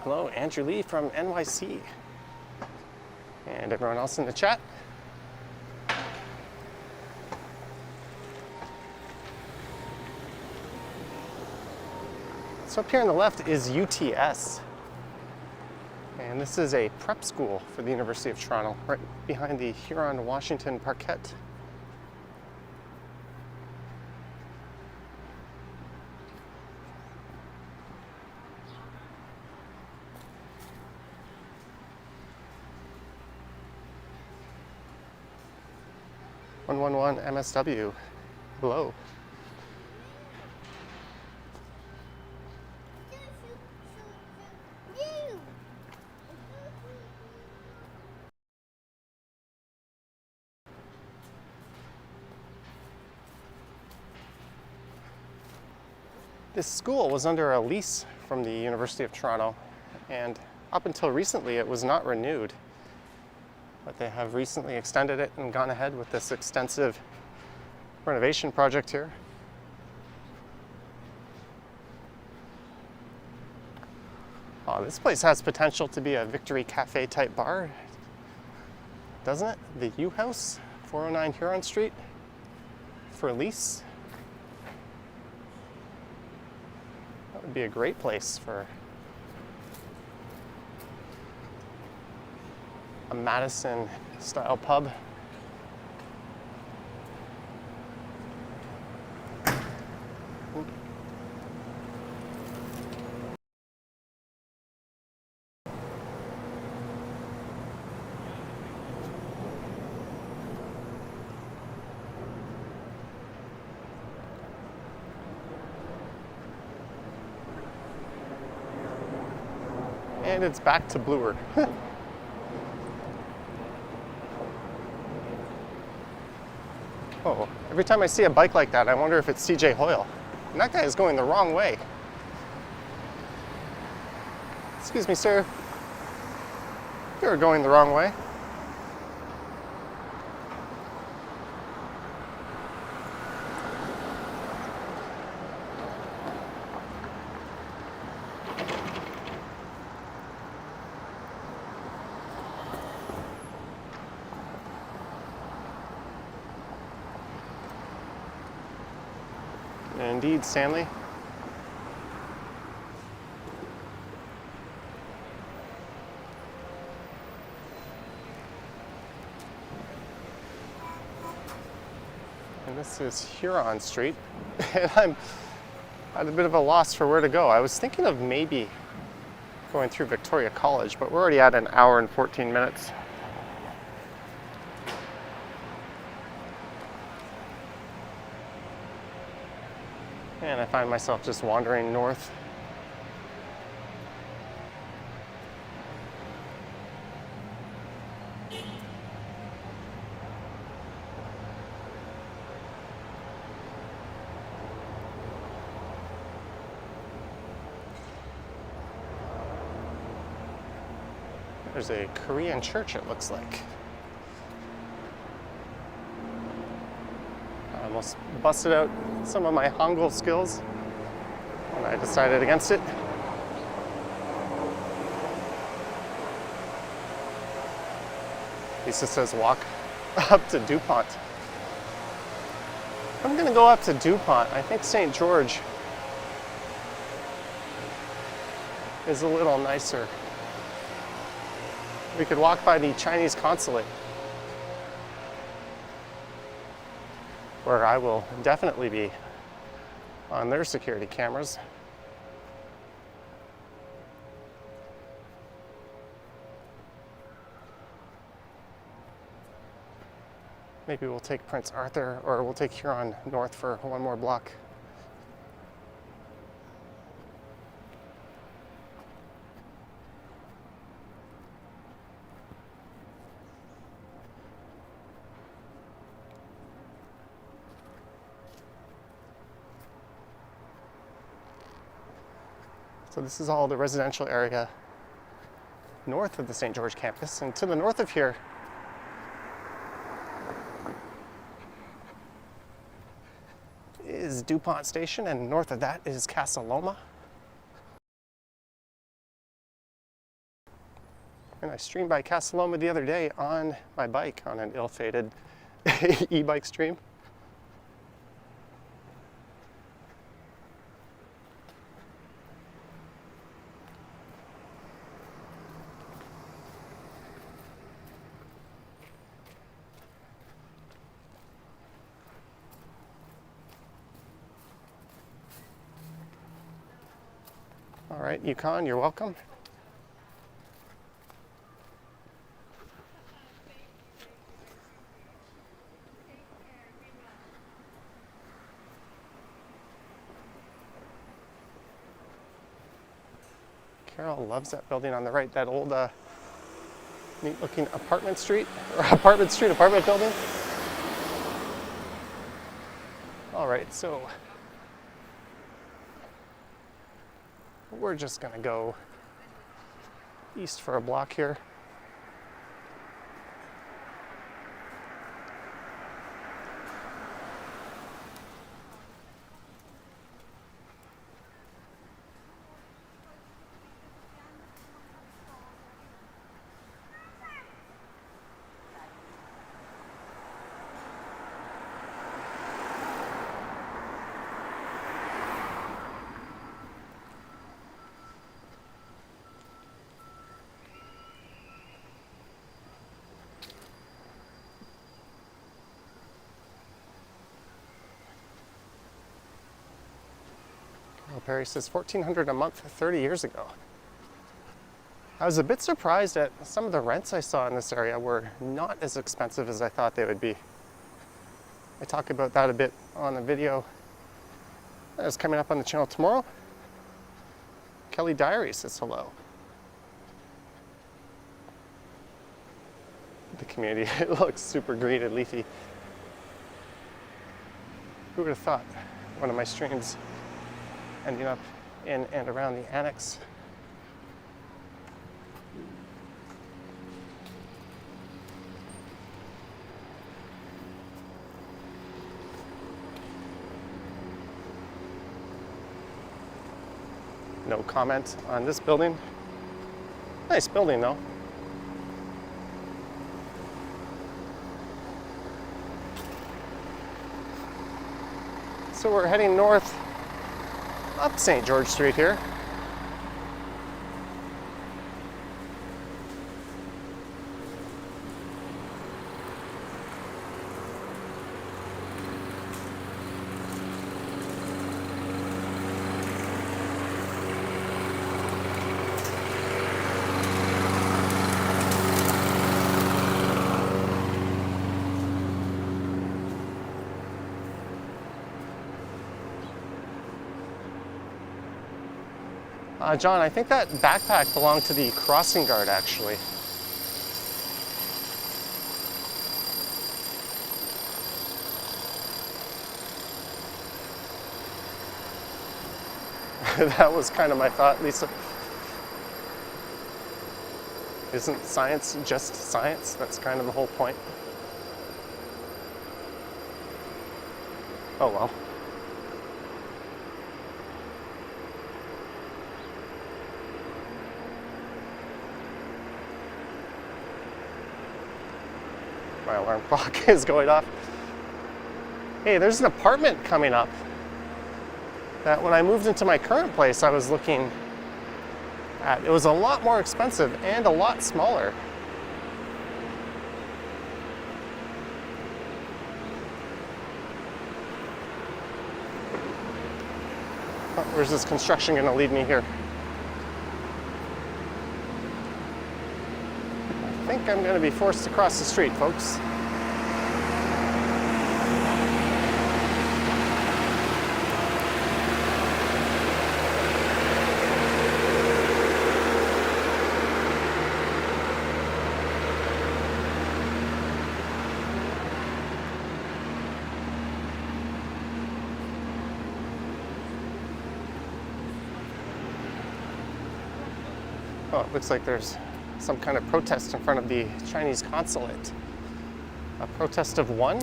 Hello, Andrew Lee from NYC. And everyone else in the chat. So up here on the left is UTS. And this is a prep school for the University of Toronto, right behind the Huron-Washington Parkette. MSW. Hello. This school was under a lease from the University of Toronto, and up until recently it was not renewed. But they have recently extended it and gone ahead with this extensive renovation project here. Oh, this place has potential to be a Victory Cafe type bar, doesn't it? The U House, 409 Huron Street, for lease. That would be a great place for a Madison style pub. And it's back to Bloor. Oh, every time I see a bike like that, I wonder if it's CJ Hoyle. And that guy is going the wrong way. Excuse me, sir. You're going the wrong way. Indeed, Stanley. And this is Huron Street, and I'm at a bit of a loss for where to go. I was thinking of maybe going through Victoria College, but we're already at an hour and 14 minutes. And I find myself just wandering north. There's a Korean church, it looks like. I almost busted out some of my Hangul skills and I decided against it. Lisa says walk up to DuPont. I'm gonna go up to DuPont. I think St. George is a little nicer. We could walk by the Chinese consulate, where I will definitely be on their security cameras. Maybe we'll take Prince Arthur, or we'll take Huron north for one more block. So this is all the residential area north of the St. George campus, and to the north of here is DuPont Station, and north of that is Casa Loma. And I streamed by Casa Loma the other day on my bike on an ill-fated e-bike stream. All right, Yukon, you're welcome. Carol loves that building on the right, that old neat looking apartment building. All right, so we're just gonna go east for a block here. Perry says $1,400 a month 30 years ago. I was a bit surprised at some of the rents I saw in this area were not as expensive as I thought they would be. I talk about that a bit on a video that is coming up on the channel tomorrow. Kelly Diary says hello. The community, it looks super green and leafy. Who would have thought one of my streams ending up in and around the annex? No comment on this building. Nice building though. So we're heading north up St. George Street here. John, I think that backpack belonged to the crossing guard, actually. That was kind of my thought, Lisa. Isn't science just science? That's kind of the whole point. Oh well. My alarm clock is going off. Hey, there's an apartment coming up that when I moved into my current place I was looking at. It was a lot more expensive and a lot smaller. Where's this construction going to lead me here? I think I'm going to be forced to cross the street, folks. Oh, it looks like there's some kind of protest in front of the Chinese consulate. A protest of one?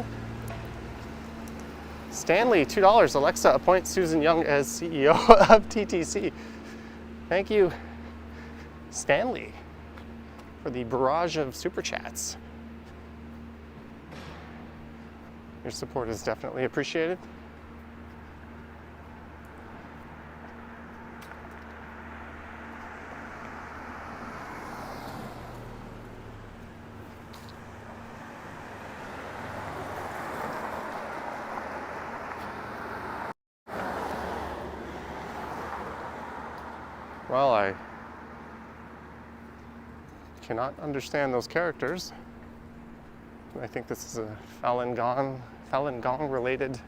Stanley, $2. Alexa, appoint Susan Young as CEO of TTC. Thank you, Stanley, for the barrage of super chats. Your support is definitely appreciated. Well, I cannot understand those characters. I think this is a Falun Gong related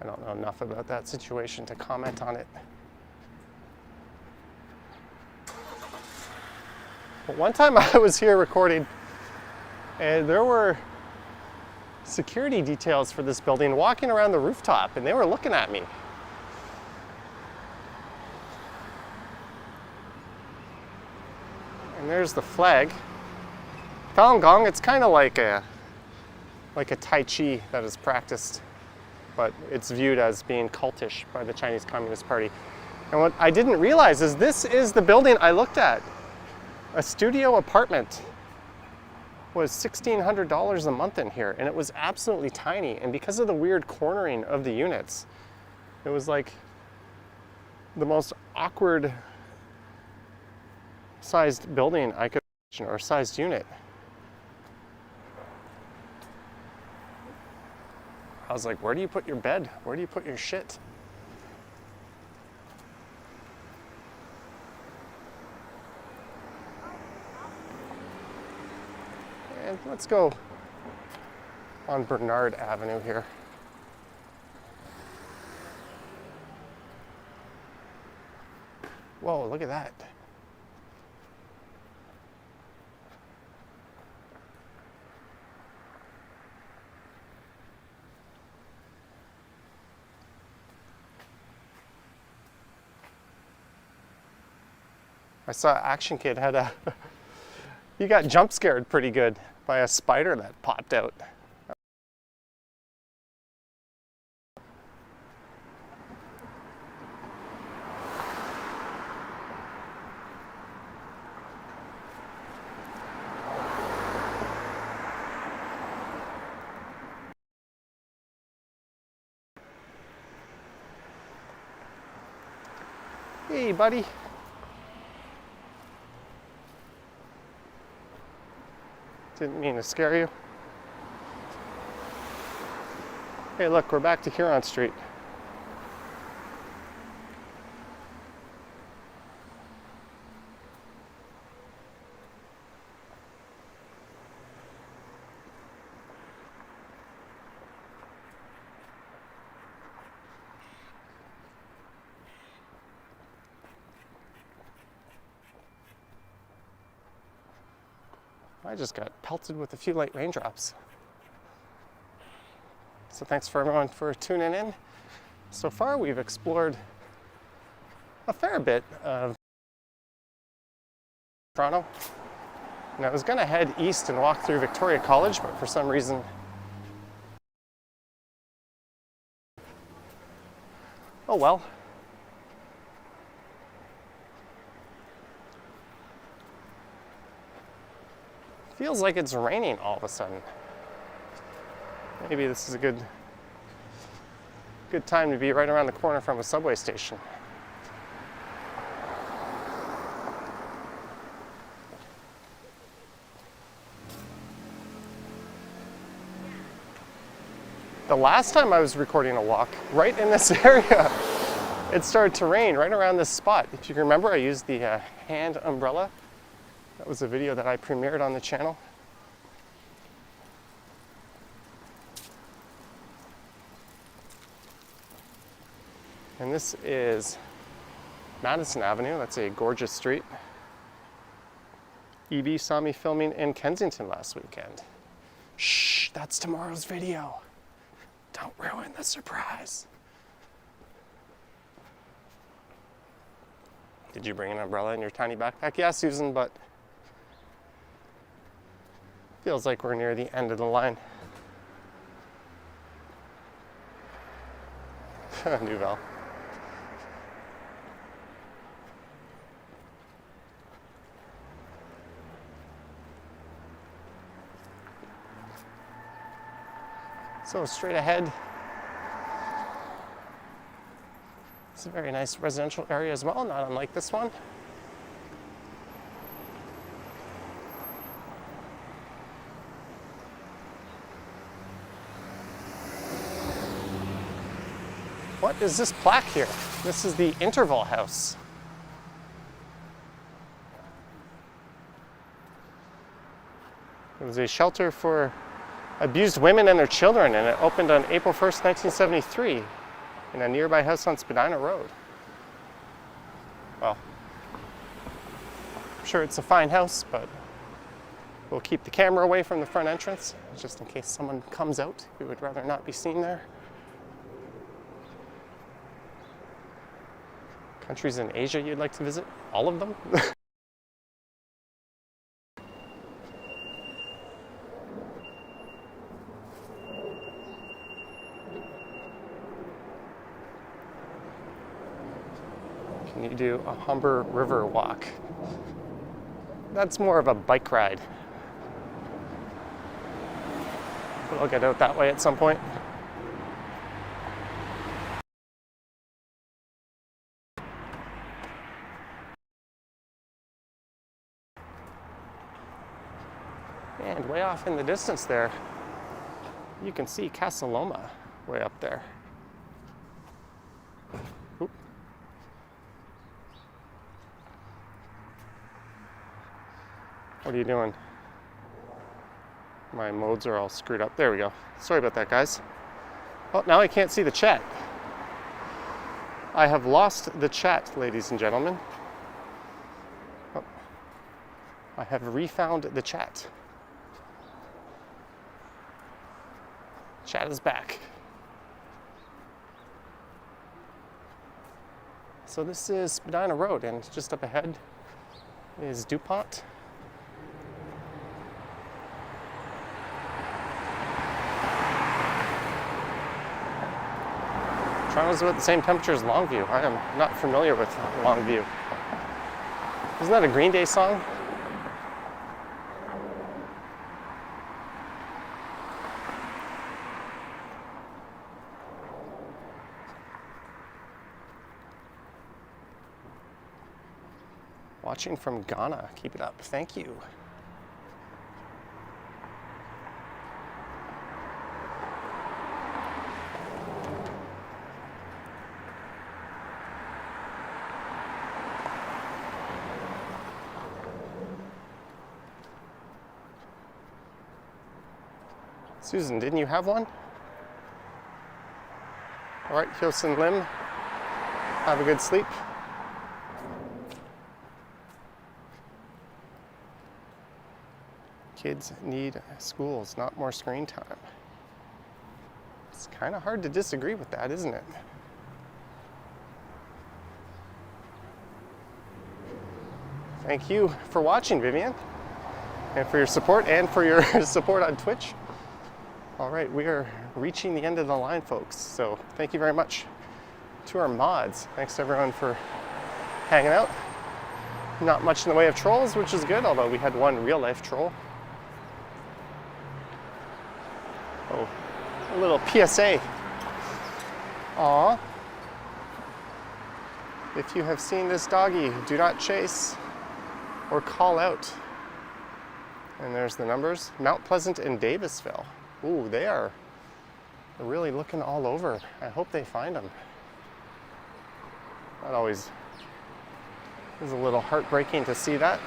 I don't know enough about that situation to comment on it. But one time I was here recording, and there were security details for this building walking around the rooftop, and they were looking at me. And there's the flag. Falun Gong, it's kind of like a Tai Chi that is practiced, but it's viewed as being cultish by the Chinese Communist Party. And what I didn't realize is this is the building I looked at. A studio apartment was $1,600 a month in here, and it was absolutely tiny. And because of the weird cornering of the units, it was like the most awkward sized building I could imagine, or sized unit. I was like, where do you put your bed? Where do you put your shit? And let's go on Bernard Avenue here. Whoa, look at that. I saw Action Kid had a, he got jump scared pretty good by a spider that popped out. Hey, buddy. Didn't mean to scare you. Hey, look, we're back to Huron Street. I just got pelted with a few light raindrops. So thanks for everyone for tuning in. So far we've explored a fair bit of Toronto. And I was gonna head east and walk through Victoria College, but for some reason, oh well. Feels like it's raining all of a sudden. Maybe this is a good time to be right around the corner from a subway station. The last time I was recording a walk, right in this area, it started to rain right around this spot. If you remember, I used the hand umbrella. That was a video that I premiered on the channel. And this is Madison Avenue. That's a gorgeous street. EB saw me filming in Kensington last weekend. Shh, that's tomorrow's video. Don't ruin the surprise. Did you bring an umbrella in your tiny backpack? Yeah, Susan, but feels like we're near the end of the line. Nouvelle. So straight ahead, it's a very nice residential area as well, not unlike this one. What is this plaque here? This is the Interval House. It was a shelter for abused women and their children, and it opened on April 1st, 1973 in a nearby house on Spadina Road. Well, I'm sure it's a fine house, but we'll keep the camera away from the front entrance just in case someone comes out who would rather not be seen there. Countries in Asia you'd like to visit? All of them? Can you do a Humber River walk? That's more of a bike ride. But I'll get out that way at some point. And way off in the distance there, you can see Casa Loma way up there. Oop. What are you doing? My modes are all screwed up. There we go. Sorry about that, guys. Oh, now I can't see the chat. I have lost the chat, ladies and gentlemen. Oh. I have refound the chat. Chat is back. So this is Spadina Road, and just up ahead is DuPont. Toronto's about the same temperature as Longview. I am not familiar with Longview. Isn't that a Green Day song? Watching from Ghana. Keep it up. Thank you. Susan, didn't you have one? All right, Hyosin Lim, have a good sleep. Kids need schools, not more screen time. It's kind of hard to disagree with that, isn't it? Thank you for watching, Vivian, and for your support, and for your support on Twitch. All right, we are reaching the end of the line, folks. So thank you very much to our mods. Thanks to everyone for hanging out. Not much in the way of trolls, which is good, although we had one real-life troll. Oh, a little PSA. Aw. If you have seen this doggy, do not chase or call out. And there's the numbers. Mount Pleasant and Davisville. Ooh, they are really looking all over. I hope they find them. That always is a little heartbreaking to see that.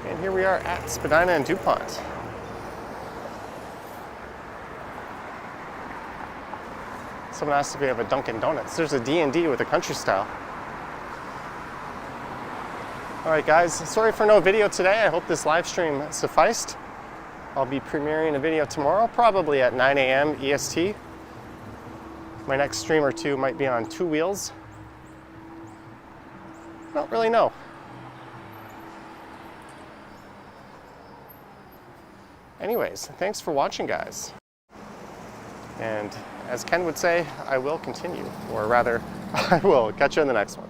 And here we are at Spadina and DuPont. Someone asked if we have a Dunkin' Donuts. There's a D&D with a country style. All right, guys, sorry for no video today. I hope this live stream sufficed. I'll be premiering a video tomorrow, probably at 9 a.m. EST. My next stream or two might be on two wheels. I don't really know. Anyways, thanks for watching, guys. And as Ken would say, I will continue, or rather, I will catch you in the next one.